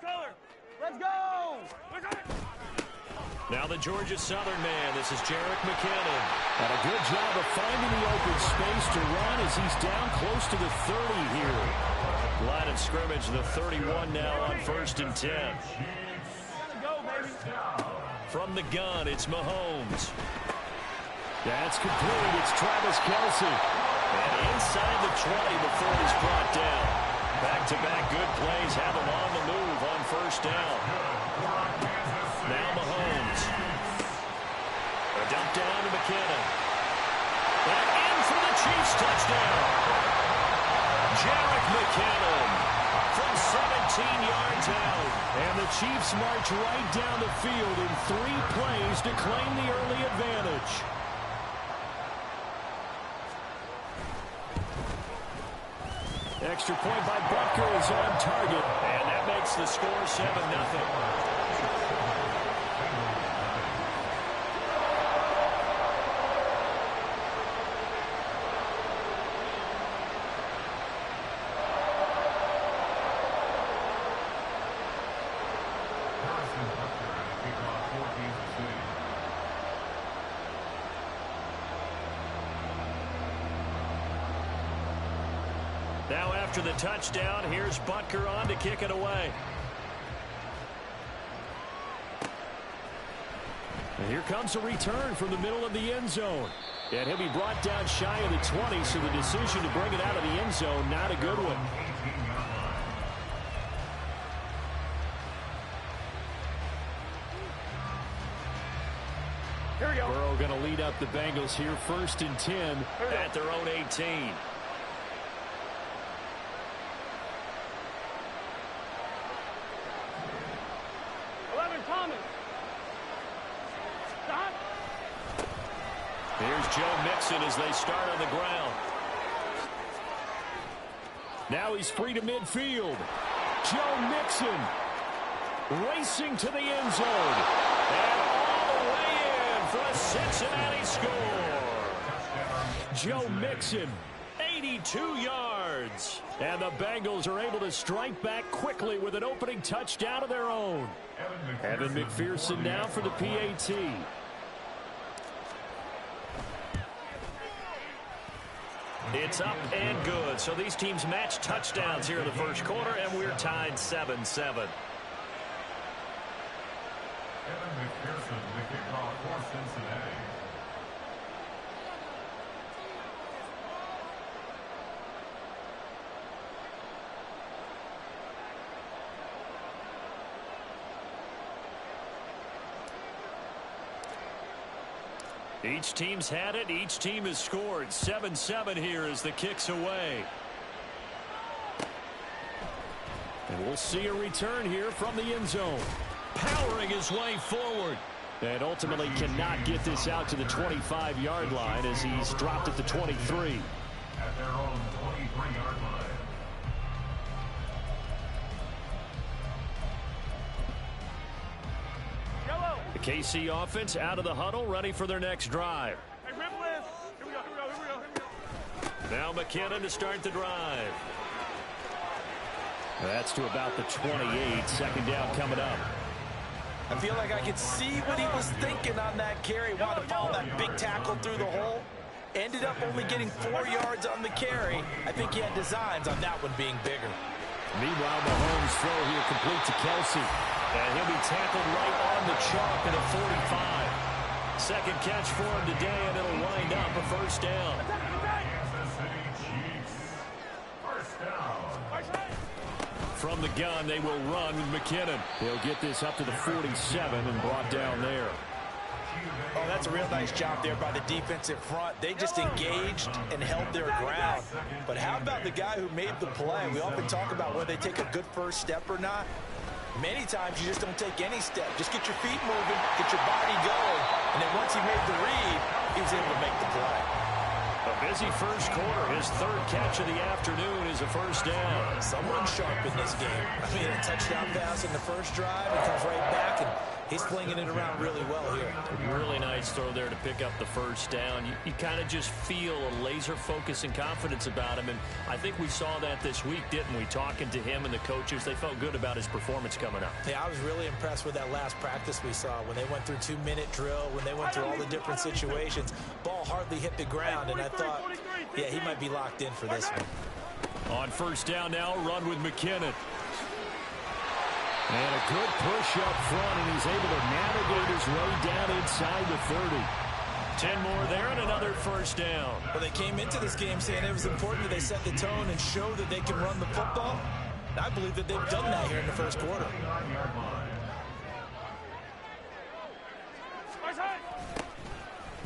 S3: Color. Let's go.
S1: Now the Georgia Southern man. This is Jarek McKinnon. And a good job of finding the open space to run as he's down close to the 30 here. Line of scrimmage, the 31 now on 1st and 10.
S3: Go, baby.
S1: From the gun, it's Mahomes. That's complete. It's Travis Kelce. And inside the 20 before he's brought down. Back-to-back good plays have him on the move on 1st down. Now Mahomes. A dump down to McKinnon. And in for the Chiefs touchdown. Jarek McKinnon from 17 yards out. And the Chiefs march right down the field in 3 plays to claim the early advantage. Extra point by Butker is on target, and that makes the score 7-0. Now after the touchdown, here's Butker on to kick it away. And here comes a return from the middle of the end zone. And he'll be brought down shy of the 20, so the decision to bring it out of the end zone, not a good one.
S3: Here we go.
S1: Burrow going to lead up the Bengals here, 1st and 10 at their own 18. Here's Joe Mixon as they start on the ground. Now he's free to midfield. Joe Mixon racing to the end zone. And all the way in for a Cincinnati score. Joe Mixon, 82 yards. And the Bengals are able to strike back quickly with an opening touchdown of their own. Evan McPherson now for the PAT. It's up and good. So these teams match touchdowns here in the 1st quarter, and we're tied 7-7.
S4: Evan McPherson, the kickoff for Cincinnati.
S1: Each team's had it. Each team has scored. 7-7 here as the kick's away. And we'll see a return here from the end zone. Powering his way forward. And ultimately cannot get this out to the 25-yard line as he's dropped at the 23.
S4: At their own 23-yard line.
S1: The KC offense out of the huddle, ready for their next drive.
S3: Hey, Rippless. Here we go.
S1: Now McKinnon to start the drive. That's to about the 28. Second down coming up.
S2: I feel like I could see what he was thinking on that carry. Wanted to follow that big tackle through the hole. Ended up only getting 4 yards on the carry. I think he had designs on that one being bigger.
S1: Meanwhile, Mahomes' throw here complete to Kelsey. And he'll be tackled right on the chalk at a 45. Second catch for him today, and it'll wind up a first down.
S4: Kansas City Chiefs. First down.
S1: From the gun, they will run with McKinnon. He'll get this up to the 47 and brought down there.
S2: Oh, that's a real nice job there by the defensive front. They just engaged and held their ground. But how about the guy who made the play? We often talk about whether they take a good first step or not. Many times you just don't take any step. Just get your feet moving, get your body going. And then once he made the read, he was able to make the play.
S1: A busy first quarter. His third catch of the afternoon is a first down.
S2: Someone sharp in this game. I mean, a touchdown pass in the first drive. He comes right back, and he's flinging it around really well here.
S1: Really nice throw there to pick up the first down. You kind of just feel a laser focus and confidence about him, and I think we saw that this week, didn't we? Talking to him and the coaches, they felt good about his performance coming up.
S2: Yeah, I was really impressed with that last practice we saw when they went through 2-minute drill, when they went through all the different situations. Ball hardly hit the ground, and I thought, yeah, he might be locked in for this one.
S1: On first down now, run with McKinnon. And a good push up front, and he's able to navigate his way down inside the 30. 10 more there and another first down.
S2: Well, they came into this game saying it was important that they set the tone and show that they can run the football. I believe that they've done that here in the first quarter.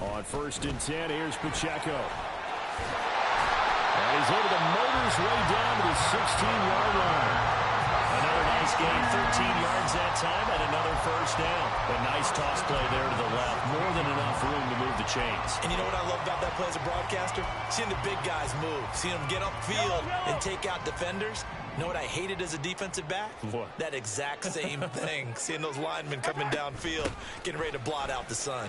S1: On first and 10, here's Pacheco. And he's able to motor his way down to the 16-yard line. Another nice gain, 13 yards that time, and another first down. A nice toss play there to the left. More than enough room to move the chains.
S2: And you know what I love about that play as a broadcaster? Seeing the big guys move. Seeing them get upfield and take out defenders. You know what I hated as a defensive back?
S1: What?
S2: That exact same thing. Seeing those linemen coming downfield, getting ready to blot out the sun.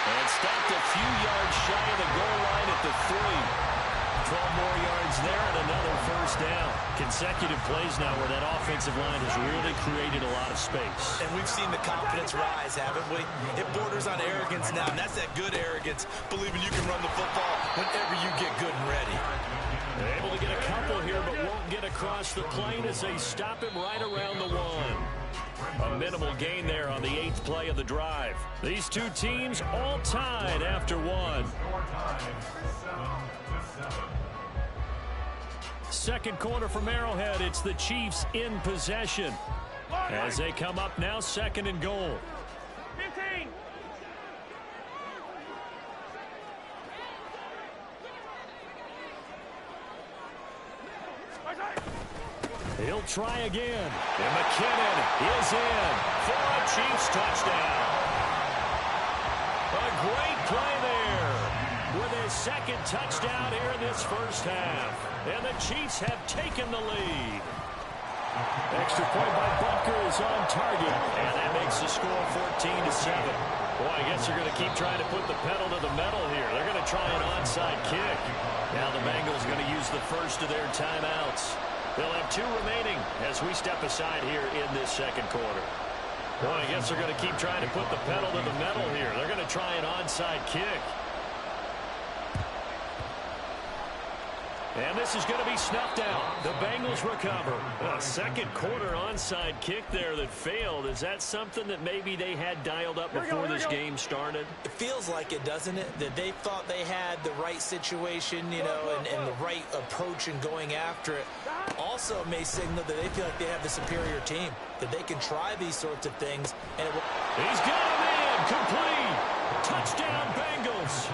S1: And stopped a few yards shy of the goal line at the 3. 12 more yards there and another first down. Consecutive plays now where that offensive line has really created a lot of space.
S2: And we've seen the confidence rise, haven't we? It borders on arrogance now, and that's that good arrogance, believing you can run the football whenever you get good and ready.
S1: They're able to get a couple here, but won't get across the plane as they stop him right around the 1. A minimal gain there on the 8th play of the drive. These two teams all tied after 1. Second quarter from Arrowhead, it's the Chiefs in possession. As they come up now, second and goal.
S3: 15.
S1: He'll try again. And McKinnon is in for a Chiefs touchdown. A great play there with his second touchdown here in this first half. And the Chiefs have taken the lead. Extra point by Butker is on target. And that makes the score 14-7. Boy, I guess they're going to keep trying to put the pedal to the metal here. They're going to try an onside kick. Now the Bengals are going to use the first of their timeouts. They'll have 2 remaining as we step aside here in this second quarter. Boy, I guess they're going to keep trying to put the pedal to the metal here. They're going to try an onside kick. And this is going to be snuffed out. The Bengals recover. A second quarter onside kick there that failed. Is that something that maybe they had dialed up before this game started?
S2: It feels like it, doesn't it? That they thought they had the right situation, you know, and the right approach in going after it. Also may signal that they feel like they have the superior team, that they can try these sorts of things. And
S1: he's got him in. Complete. Touchdown, Bengals.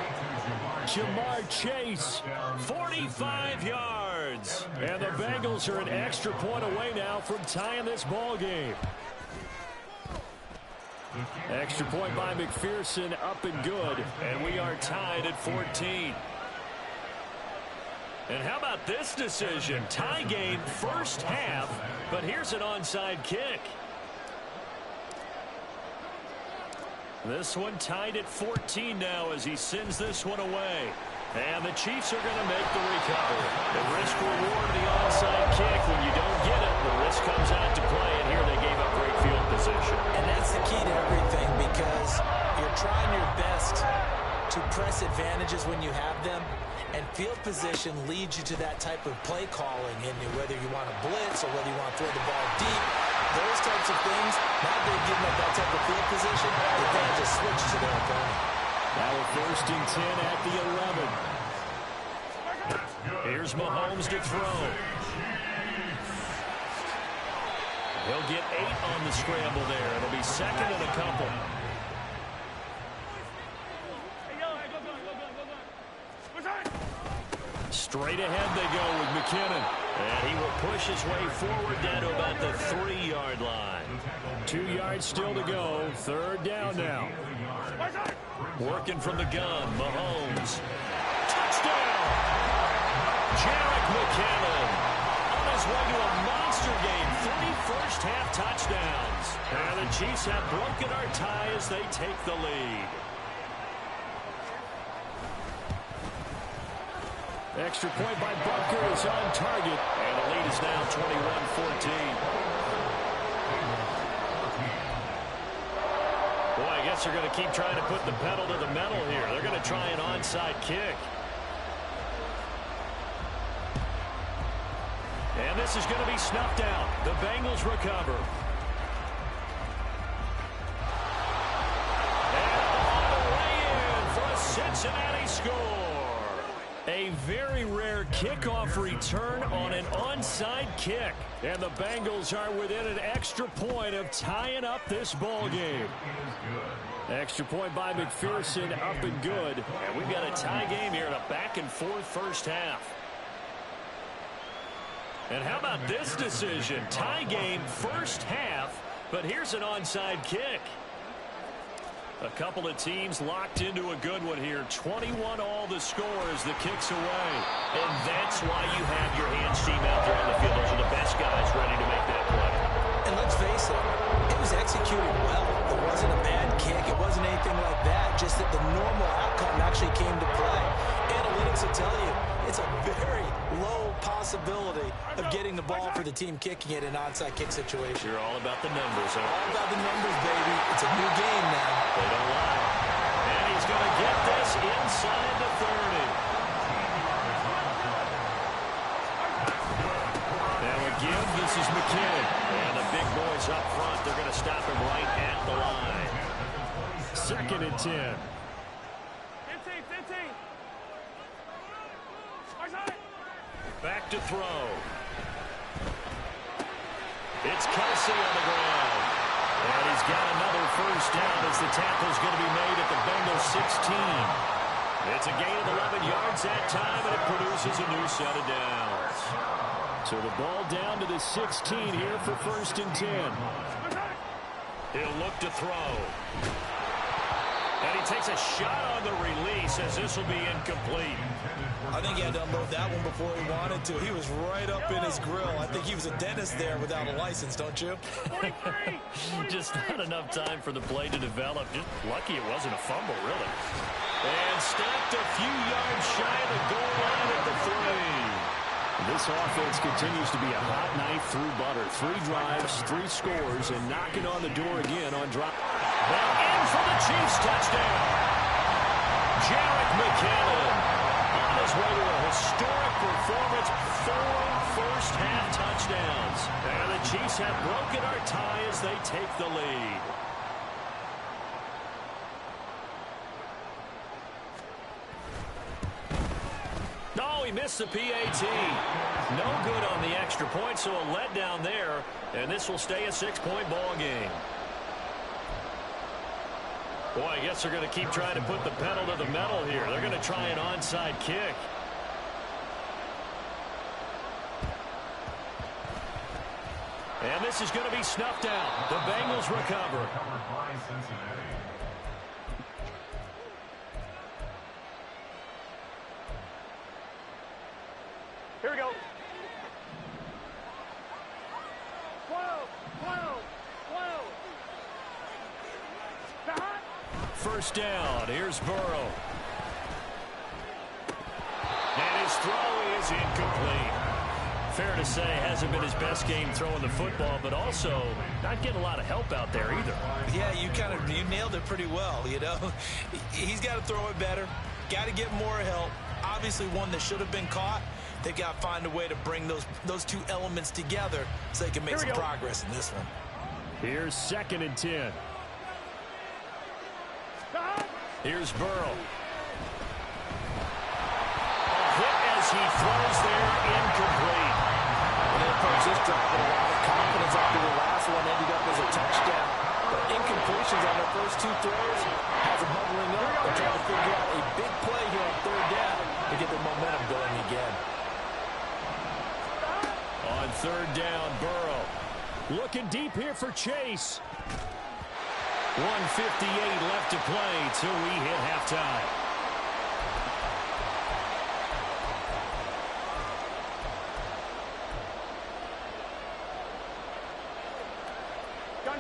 S1: Jamar Chase, 45 yards. And the Bengals are an extra point away now from tying this ball game. Extra point by McPherson, up and good. And we are tied at 14. And how about this decision? Tie game first half, but here's an onside kick. This one tied at 14 now as he sends this one away. And the Chiefs are going to make the recovery. The risk reward of the onside kick. When you don't get it, the risk comes out to play. And here they gave up great field position.
S2: And that's the key to everything, because you're trying your best to press advantages when you have them. And field position leads you to that type of play calling. And whether you want to blitz or whether you want to throw the ball deep, those types of things, now they're giving up that type of field position, the advantage just switches to their opponent.
S1: Now we're first and 10 at the 11. Here's Mahomes to throw. He'll get 8 on the scramble there. It'll be second and a couple. Straight ahead they go with McKinnon. And he will push his way forward down to about the 3-yard line. 2 yards still to go. Third down now. Working from the gun, Mahomes. Touchdown! Jarek McKinnon on his way to a monster game. 3 first-half touchdowns. And the Chiefs have broken our tie as they take the lead. Extra point by Butker is on target. And the lead is now 21-14. Boy, I guess they're going to keep trying to put the pedal to the metal here. They're going to try an onside kick. And this is going to be snuffed out. The Bengals recover. And on the way in for a Cincinnati score. A very rare kickoff return on an onside kick. And the Bengals are within an extra point of tying up this ball game. Extra point by McPherson, up and good. And we've got a tie game here in a back-and-forth first half. And how about this decision? Tie game first half, but here's an onside kick. A couple of teams locked into a good one here. 21 all the score as the kick's away. And that's why you have your hands team out there on the field. Those are the best guys ready to make that play.
S2: And let's face it was executed well. It wasn't a bad kick. It wasn't anything like that. Just that the normal outcome actually came to play. Analytics will tell you it's a very low possibility of getting the ball for the team kicking it in an onside kick situation.
S1: You're all about the numbers, huh?
S2: All about the numbers, baby. It's a new game now.
S1: They don't lie. And he's going to get this inside the 30. Now again, this is McKinnon. And the big boys up front, they're going to stop him right at the line. Second and 10.
S3: 15.
S1: Back to throw. It's Kelsey on the ground. And he's got another first down as the tackle's going to be made at the Bengals 16. It's a gain of 11 yards that time, and it produces a new set of downs. So the ball down to the 16 here for first and 10. He'll look to throw. And he takes a shot on the release as this will be incomplete.
S2: I think he had to unload that one before he wanted to. He was right up in his grill. I think he was a dentist there without a license, don't you?
S1: Just not enough time for the play to develop. Just lucky it wasn't a fumble, really. And stopped a few yards shy of the goal line at the 3. This offense continues to be a hot knife through butter. 3 drives, 3 scores, and knocking on the door again on drive. Now in for the Chiefs touchdown. Jarek McKinnon on his way to a historic performance. 4 first-half touchdowns. And the Chiefs have broken our tie as they take the lead. No, he missed the PAT. No good on the extra point, so a letdown there. And this will stay a 6-point ball game. Boy, I guess they're going to keep trying to put the pedal to the metal here. They're going to try an onside kick. And this this is going to be snuffed out. The Bengals recover.
S4: Recovered by Cincinnati.
S3: Here we go. 12, 12, 12.
S1: First down. Here's Burrow. And his throw is incomplete. Fair to say, hasn't been his best game throwing the football, but also not getting a lot of help out there either.
S2: Yeah, you nailed it pretty well, you know. He's got to throw it better. Got to get more help. Obviously one that should have been caught. They got to find a way to bring those two elements together so they can make some progress in this one.
S1: Here's 2nd and 10. Here's Burrow. A hit as he throws there, incomplete.
S2: They approach this drive with a lot of confidence after the last one ended up as a touchdown. But incompletions on their first two throws has them bubbling up. They're trying to figure out a big play here on 3rd down to get their momentum going again.
S1: On 3rd down, Burrow. Looking deep here for Chase. 1:58 left to play till we hit halftime.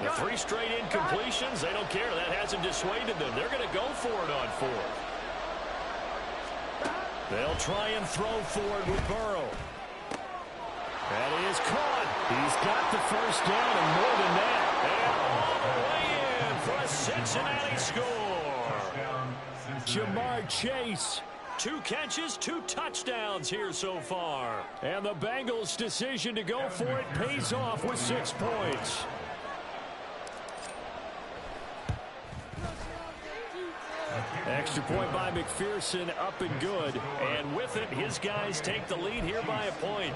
S1: The 3 straight incompletions, they don't care. That hasn't dissuaded them. They're going to go for it on 4th. They'll try and throw forward with Burrow. That is caught. He's got the first down and more than that. And all the way in for a Cincinnati score. Jamar Chase. 2 catches, 2 touchdowns here so far. And the Bengals' decision to go for it pays off with 6 points. Extra point by McPherson, up and good. And with it, his guys take the lead here by a point.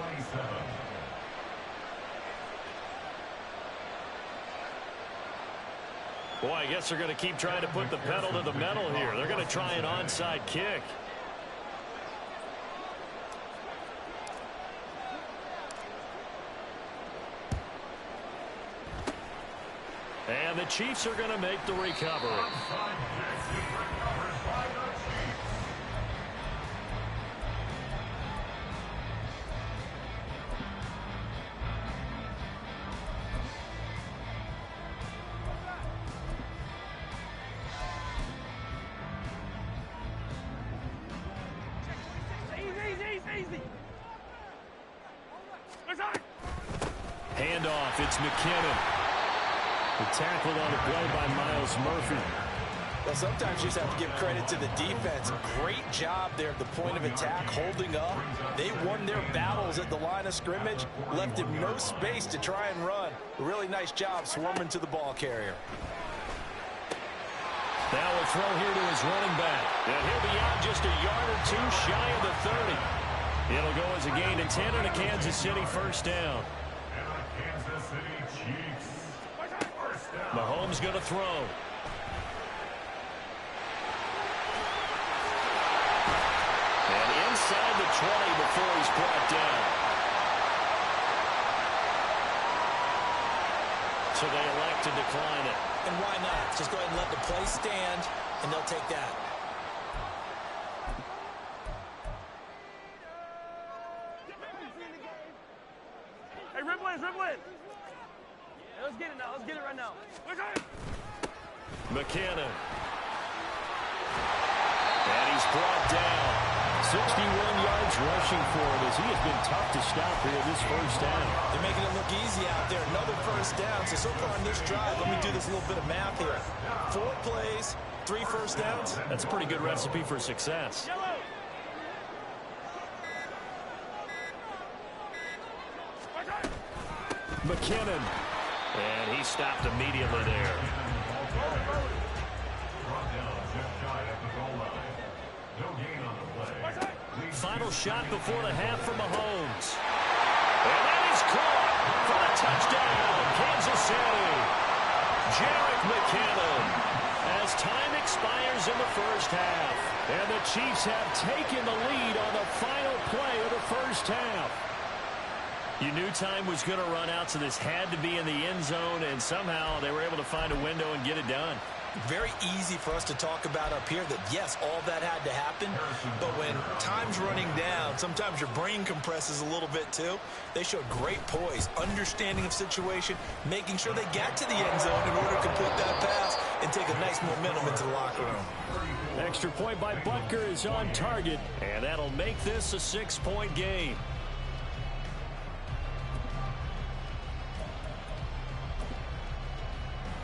S1: Boy, I guess they're going to keep trying to put the pedal to the metal here. They're going to try an onside kick. And the Chiefs are going to make the recovery.
S3: Easy.
S1: Handoff, it's McKinnon. Tackled on the play by Miles Murphy.
S2: Well, sometimes you just have to give credit to the defense. Great job there at the point of attack, holding up. They won their battles at the line of scrimmage, left him no space to try and run. A really nice job swarming to the ball carrier.
S1: Now a throw here to his running back. And he'll be out just a yard or 2 shy of the 30. It'll go as a gain of 10 and a Kansas City first down.
S4: Kansas City Chiefs. First down.
S1: Mahomes going to throw. And inside the 20 before he's brought down. So they elect to decline it.
S2: And why not? Just go ahead and let the play stand, and they'll take that.
S3: Hey, dribble in. Hey, let's get it now. Let's get it right now.
S1: McKinnon. And he's brought down. 61 yards rushing for him as he has been tough to stop here in this first down.
S2: They're making it look easy out there. Another first down. So far on this drive, let me do this little bit of math here. 4 plays, 3 first downs.
S1: That's a pretty good recipe for success. McKinnon. And he stopped immediately there. Final shot before the half for Mahomes. And that is caught for a touchdown, Kansas City. Jerick McKinnon. As time expires in the first half. And the Chiefs have taken the lead on the final play of the first half. You knew time was going to run out, so this had to be in the end zone, and somehow they were able to find a window and get it done.
S2: Very easy for us to talk about up here that, yes, all that had to happen, but when time's running down, sometimes your brain compresses a little bit too. They showed great poise, understanding of situation, making sure they got to the end zone in order to complete that pass and take a nice momentum into the locker room.
S1: Extra point by Butker is on target, and that'll make this a 6-point game.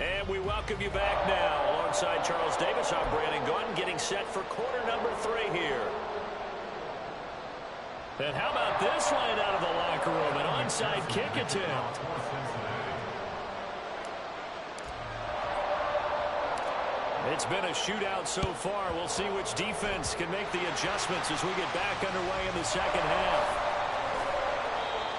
S1: And we welcome you back now. Alongside Charles Davis, I'm Brandon Gordon, getting set for quarter number 3 here. And how about this line out of the locker room? An onside kick attempt. It's been a shootout so far. We'll see which defense can make the adjustments as we get back underway in the second half.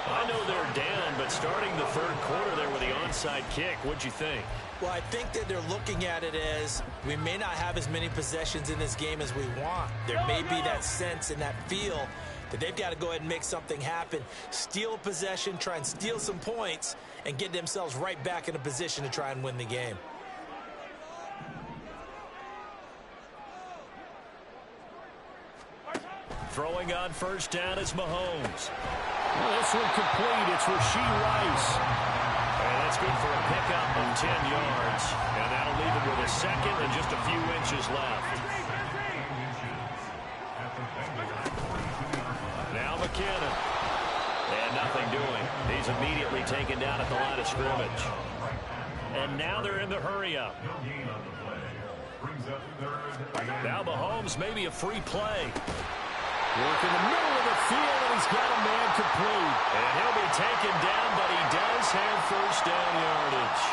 S1: I know they're down, but starting the third quarter there with the onside kick, what'd you think?
S2: Well, I think that they're looking at it as we may not have as many possessions in this game as we want. There may be that sense and that feel that they've got to go ahead and make something happen, steal a possession, try and steal some points, and get themselves right back in a position to try and win the game.
S1: Throwing on first down is Mahomes. Well, this one complete. It's Rashee Rice. And that's good for a pickup of 10 yards. And that'll leave him with a second and just a few inches left. Now McKinnon. And nothing doing. He's immediately taken down at the line of scrimmage. And now they're in the hurry-up. Now Mahomes, maybe a free play. Work in the middle of the field, and he's got a man complete. And he'll be taken down, but he does have first down yardage.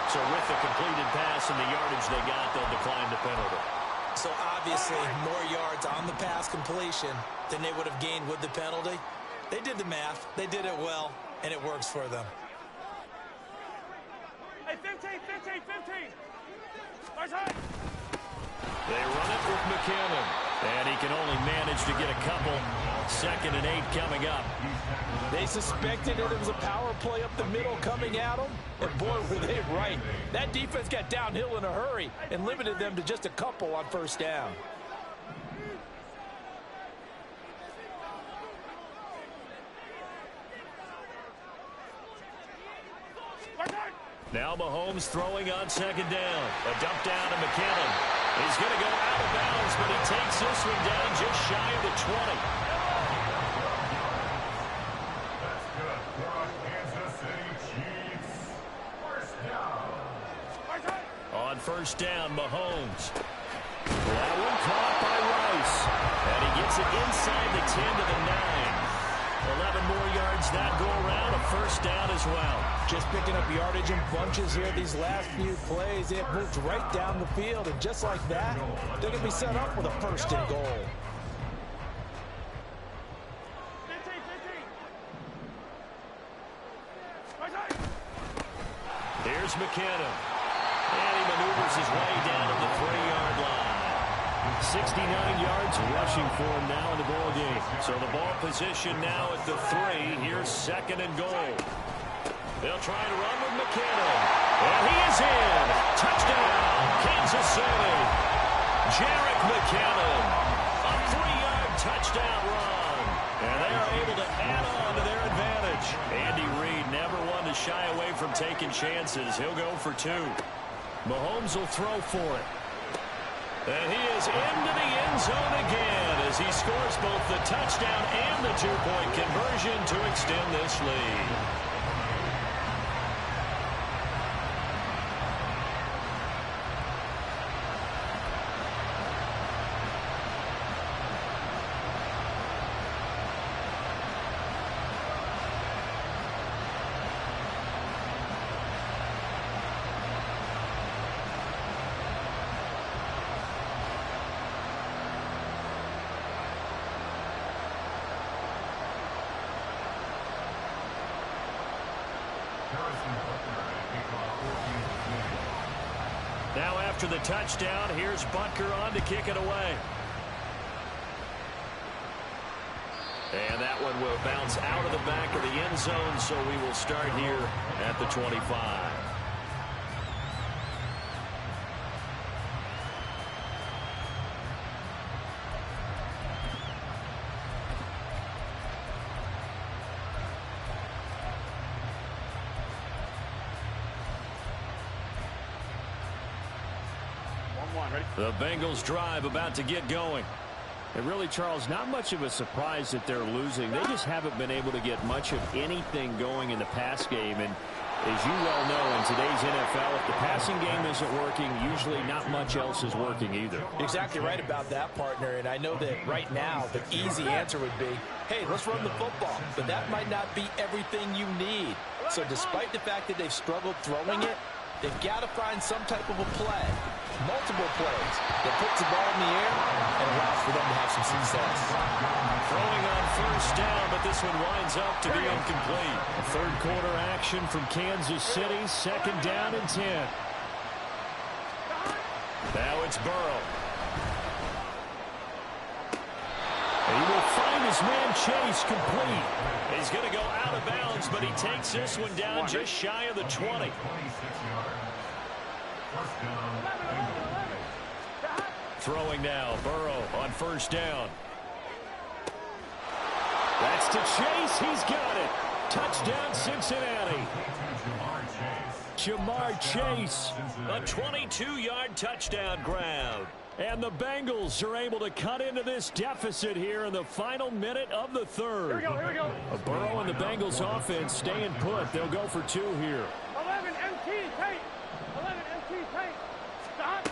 S1: So with the completed pass and the yardage they got, they'll decline the penalty.
S2: So obviously more yards on the pass completion than they would have gained with the penalty. They did the math. They did it well, and it works for them.
S3: Hey, 15, 15, 15. Nice high.
S1: They run it with McKinnon. And he can only manage to get a couple. 2nd and 8 coming up.
S2: They suspected that it was a power play up the middle coming at them. And boy, were they right. That defense got downhill in a hurry and limited them to just a couple on first down.
S1: Now Mahomes throwing on 2nd down. A dump down to McKinnon. He's going to go out of bounds, but he takes this one down just shy of the 20.
S4: That's good for a Kansas City Chiefs. First down.
S1: On first down, Mahomes. That one caught by Rice. And he gets it inside the 10 to the 9. 11 more yards that go around, a first down as well.
S2: Just picking up yardage in bunches here these last few plays. They have moved right down the field, and just like that, they're going to be set up with a first and goal.
S3: 15, 15.
S1: Here's McKinnon. And he maneuvers his way down to the 3-yard line. 69 yards rushing for him now in the ball game. So the ball position now at the 3. Here's 2nd and goal. They'll try to run with McKinnon. And he is in. Touchdown, Kansas City. Jerick McKinnon. A 3-yard touchdown run. And they are able to add on to their advantage. Andy Reid never one to shy away from taking chances. He'll go for 2. Mahomes will throw for it. And he is into the end zone again as he scores both the touchdown and the 2-point conversion to extend this lead. Now after the touchdown, here's Butker on to kick it away. And that one will bounce out of the back of the end zone, so we will start here at the 25. The Bengals drive about to get going. And really, Charles, not much of a surprise that they're losing. They just haven't been able to get much of anything going in the pass game. And as you well know, in today's NFL, if the passing game isn't working, usually not much else is working either.
S2: Exactly right about that, partner. And I know that right now the easy answer would be, hey, let's run the football. But that might not be everything you need. So despite the fact that they've struggled throwing it, they've got to find some type of a play, multiple plays, that puts the ball in the air and allows for them to have some success.
S1: Throwing on first down, but this one winds up to be incomplete. A third quarter action from Kansas City, second down and 10. Now it's Burrow. He will find his man Chase complete. He's going to go out of bounds, but he takes this one down just shy of the 20. Throwing now, Burrow on first down. That's to Chase. He's got it. Touchdown, Cincinnati. Jamar Chase, a 22-yard touchdown grab. And the Bengals are able to cut into this deficit here in the final minute of the third.
S3: Here we go.
S1: Burrow and the Bengals offense staying put. They'll go for two here.
S3: 11 MT tape. 11 MT tape. Stop.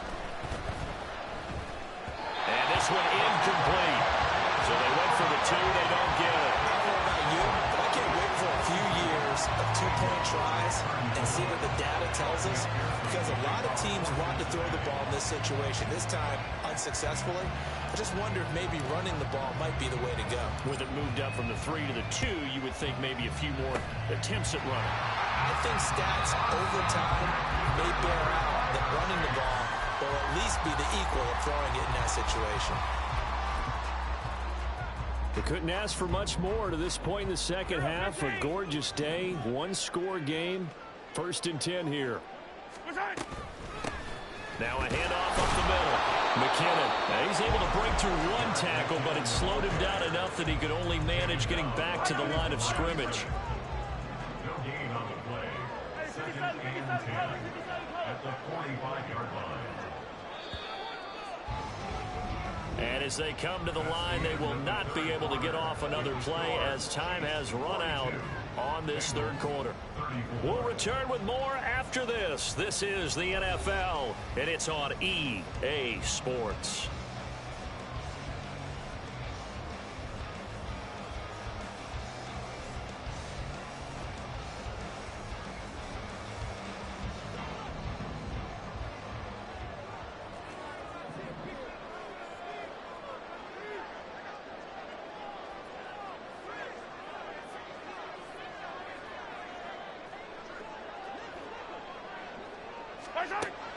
S1: And this one incomplete. So they went for the two. They don't get it.
S2: I don't know about you, but I can't wait for a few years of two-point tries and see what the data tells us, because a lot of teams want to throw the ball in this situation. This time, unsuccessfully. I just wonder if maybe running the ball might be the way to go.
S1: With it moved up from the 3 to the 2, you would think maybe a few more attempts at running.
S2: I think stats over time may bear out that running the ball will at least be the equal of throwing it in that situation.
S1: They couldn't ask for much more to this point in the second half. A gorgeous day, one-score game. First and 10 here. Now a handoff up the middle. McKinnon, he's able to break through one tackle, but it slowed him down enough that he could only manage getting back to the line of scrimmage.
S4: No gain on the play. Second and 10 at the 45-yard line.
S1: And as they come to the line, they will not be able to get off another play as time has run out on this third quarter. We'll return with more after this. This is the NFL, and it's on EA Sports.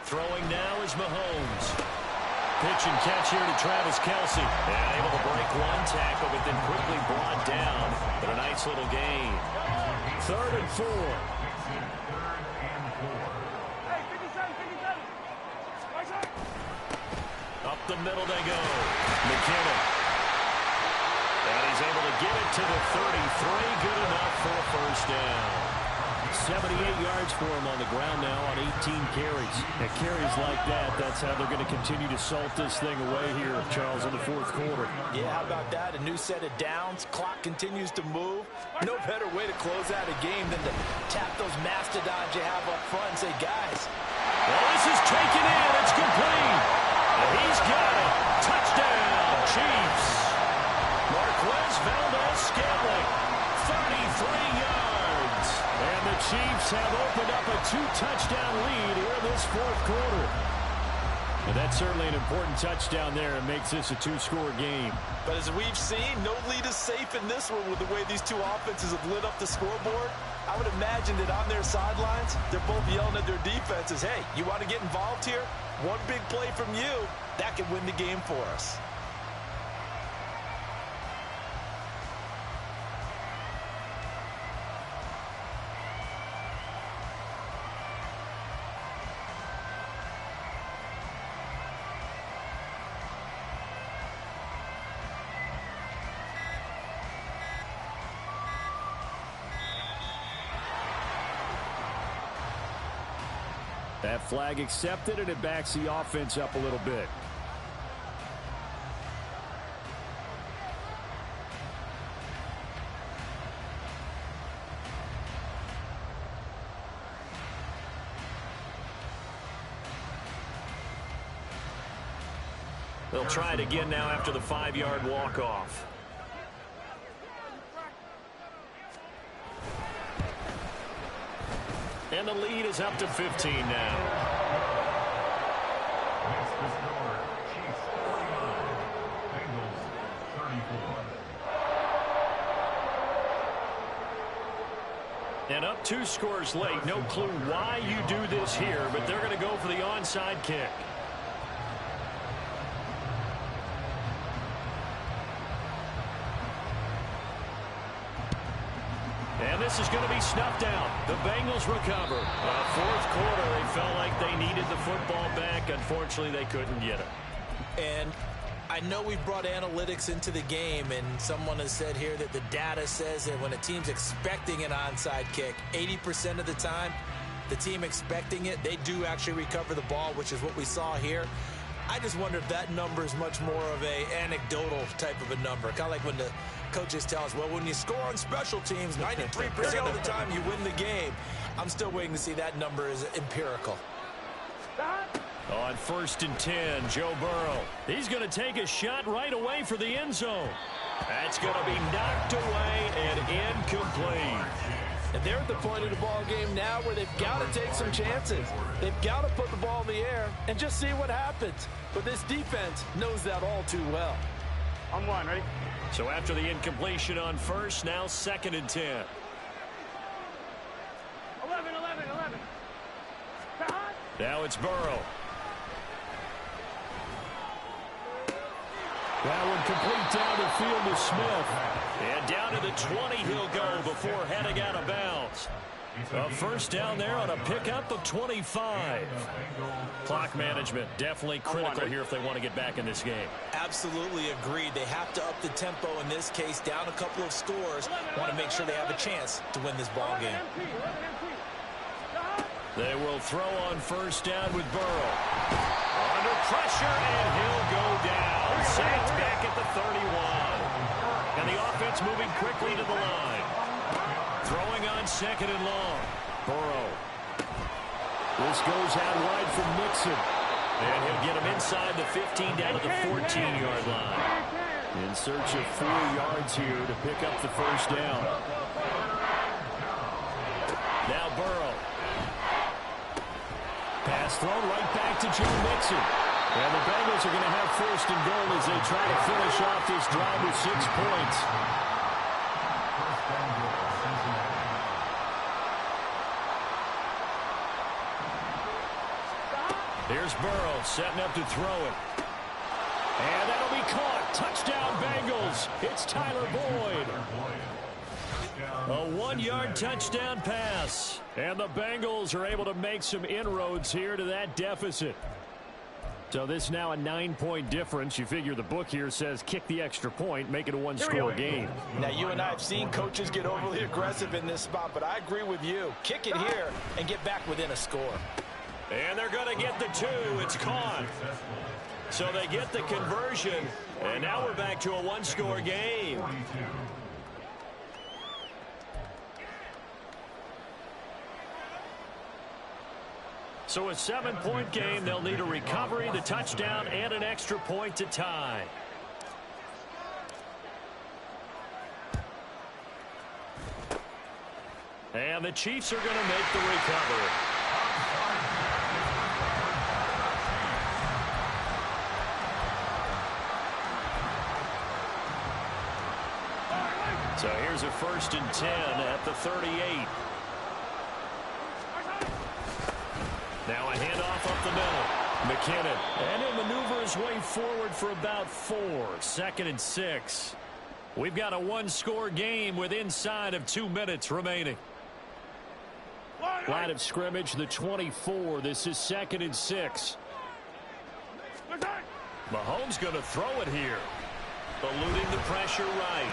S1: Throwing now is Mahomes. Pitch and catch here to Travis Kelce. And able to break one tackle, but then quickly brought down. But a nice little gain. 3rd and 4.
S3: Hey, 57.
S1: Up the middle they go. McKinnon. And he's able to get it to the 33. Good enough for a first down. 78 yards for him on the ground now on 18 carries. And carries like that, that's how they're going to continue to salt this thing away here, Charles, in the fourth quarter.
S2: Yeah, how about that? A new set of downs. Clock continues to move. No better way to close out a game than to tap those mastodons you have up front and say, guys.
S1: Well, this is taken in. It's complete. And he's got it. Touchdown, Chiefs. Marquez Valdez-Scantling, 33 yards. And the Chiefs have opened up a 2-touchdown lead here in this fourth quarter. And that's certainly an important touchdown there. It makes this a 2-score game.
S2: But as we've seen, no lead is safe in this one with the way these two offenses have lit up the scoreboard. I would imagine that on their sidelines, they're both yelling at their defenses, hey, you want to get involved here? One big play from you, that could win the game for us.
S1: That flag accepted, and it backs the offense up a little bit. They'll try it again now after the 5-yard walk-off. And the lead is up to 15 now.
S4: Next to score, Chiefs 49, Bengals 34.
S1: And up 2 scores late. No clue why you do this here, but they're going to go for the onside kick. And this is going to be snuffed out. The Bengals recover. Fourth quarter, they felt like they needed the football back. Unfortunately, they couldn't get it.
S2: And I know we've brought analytics into the game, and someone has said here that the data says that when a team's expecting an onside kick, 80% of the time, the team expecting it, they do actually recover the ball, which is what we saw here. I just wonder if that number is much more of a anecdotal type of a number. Kind of like when the coaches tell us, well, when you score on special teams, 93% of the time you win the game. I'm still waiting to see that number is empirical.
S1: On 1st and 10, Joe Burrow. He's going to take a shot right away for the end zone. That's going to be knocked away and incomplete.
S2: And they're at the point of the ball game now where they've got to take some chances. They've got to put the ball in the air and just see what happens. But this defense knows that all too well.
S3: On 1, ready?
S1: So after the incompletion on 1st, now 2nd and 10.
S3: 11.
S1: Now it's Burrow. That one complete down the field to Smith. And down to the 20 he'll go before heading out of bounds. A first down there on a pickup of 25. Clock management definitely critical here if they want to get back in this game.
S2: Absolutely agreed. They have to up the tempo in this case, down a couple of scores. Want to make sure they have a chance to win this ball game.
S1: They will throw on 1st down with Burrow. Under pressure, and he'll go down. Saints back at the 31. And the offense moving quickly to the line. Throwing on 2nd and long. Burrow. This goes out wide from Mixon. And he'll get him inside the 15 down to the 14-yard line. In search of 4 yards here to pick up the first down. Now Burrow. Pass thrown right back to Joe Mixon. And the Bengals are going to have 1st and goal as they try to finish off this drive with 6 points. Here's Burrow setting up to throw it. And that'll be caught. Touchdown Bengals. It's Tyler Boyd. A 1-yard touchdown pass. And the Bengals are able to make some inroads here to that deficit. So this is now a 9-point difference. You figure the book here says kick the extra point, make it a 1-score game.
S2: Now, you and I have seen coaches get overly aggressive in this spot, but I agree with you. Kick it here and get back within a score.
S1: And they're going to get the 2. It's caught. So they get the conversion. And now we're back to a 1-score game. So a 7-point game. They'll need a recovery, the touchdown, and an extra point to tie. And the Chiefs are going to make the recovery. So here's a 1st and 10 at the 38. Now a handoff up the middle. McKinnon. And he'll maneuver his way forward for about 4. 2nd and 6. We've got a 1-score game with inside of 2 minutes remaining. Line of scrimmage, the 24. This is 2nd and 6. Mahomes going to throw it here. Eluding the pressure right.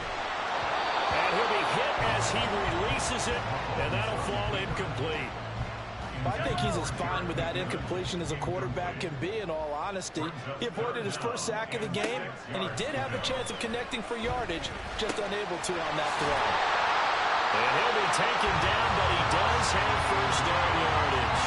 S1: And he'll be hit as he releases it. And that'll fall incomplete.
S2: Well, I think he's as fine with that incompletion as a quarterback can be, in all honesty. He avoided his first sack of the game, and he did have a chance of connecting for yardage, just unable to on that throw.
S1: And he'll be taken down, but he does have first down yardage.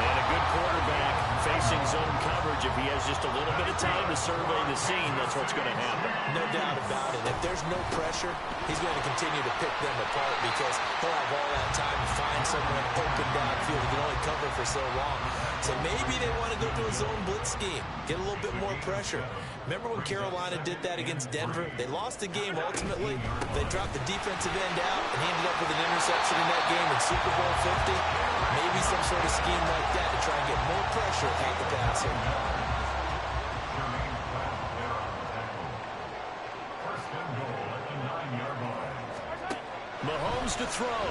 S1: And a good quarterback facing zone coverage. If he has just a little bit of time to survey the scene, that's what's going to happen.
S2: No doubt about it. If there's no pressure, he's going to continue to pick them apart because he'll have all that time to find someone open downfield. He can only cover for so long. So maybe they want to go to a zone blitz scheme, get a little bit more pressure. Remember when Carolina did that against Denver? They lost the game ultimately. They dropped the defensive end out, and he ended up with an interception in that game in Super Bowl 50. Maybe some sort of scheme like that to try and get more pressure at the passer.
S1: Mahomes to throw.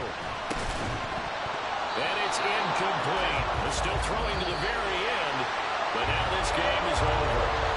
S1: And it's incomplete. They're still throwing to the very end, but now this game is over.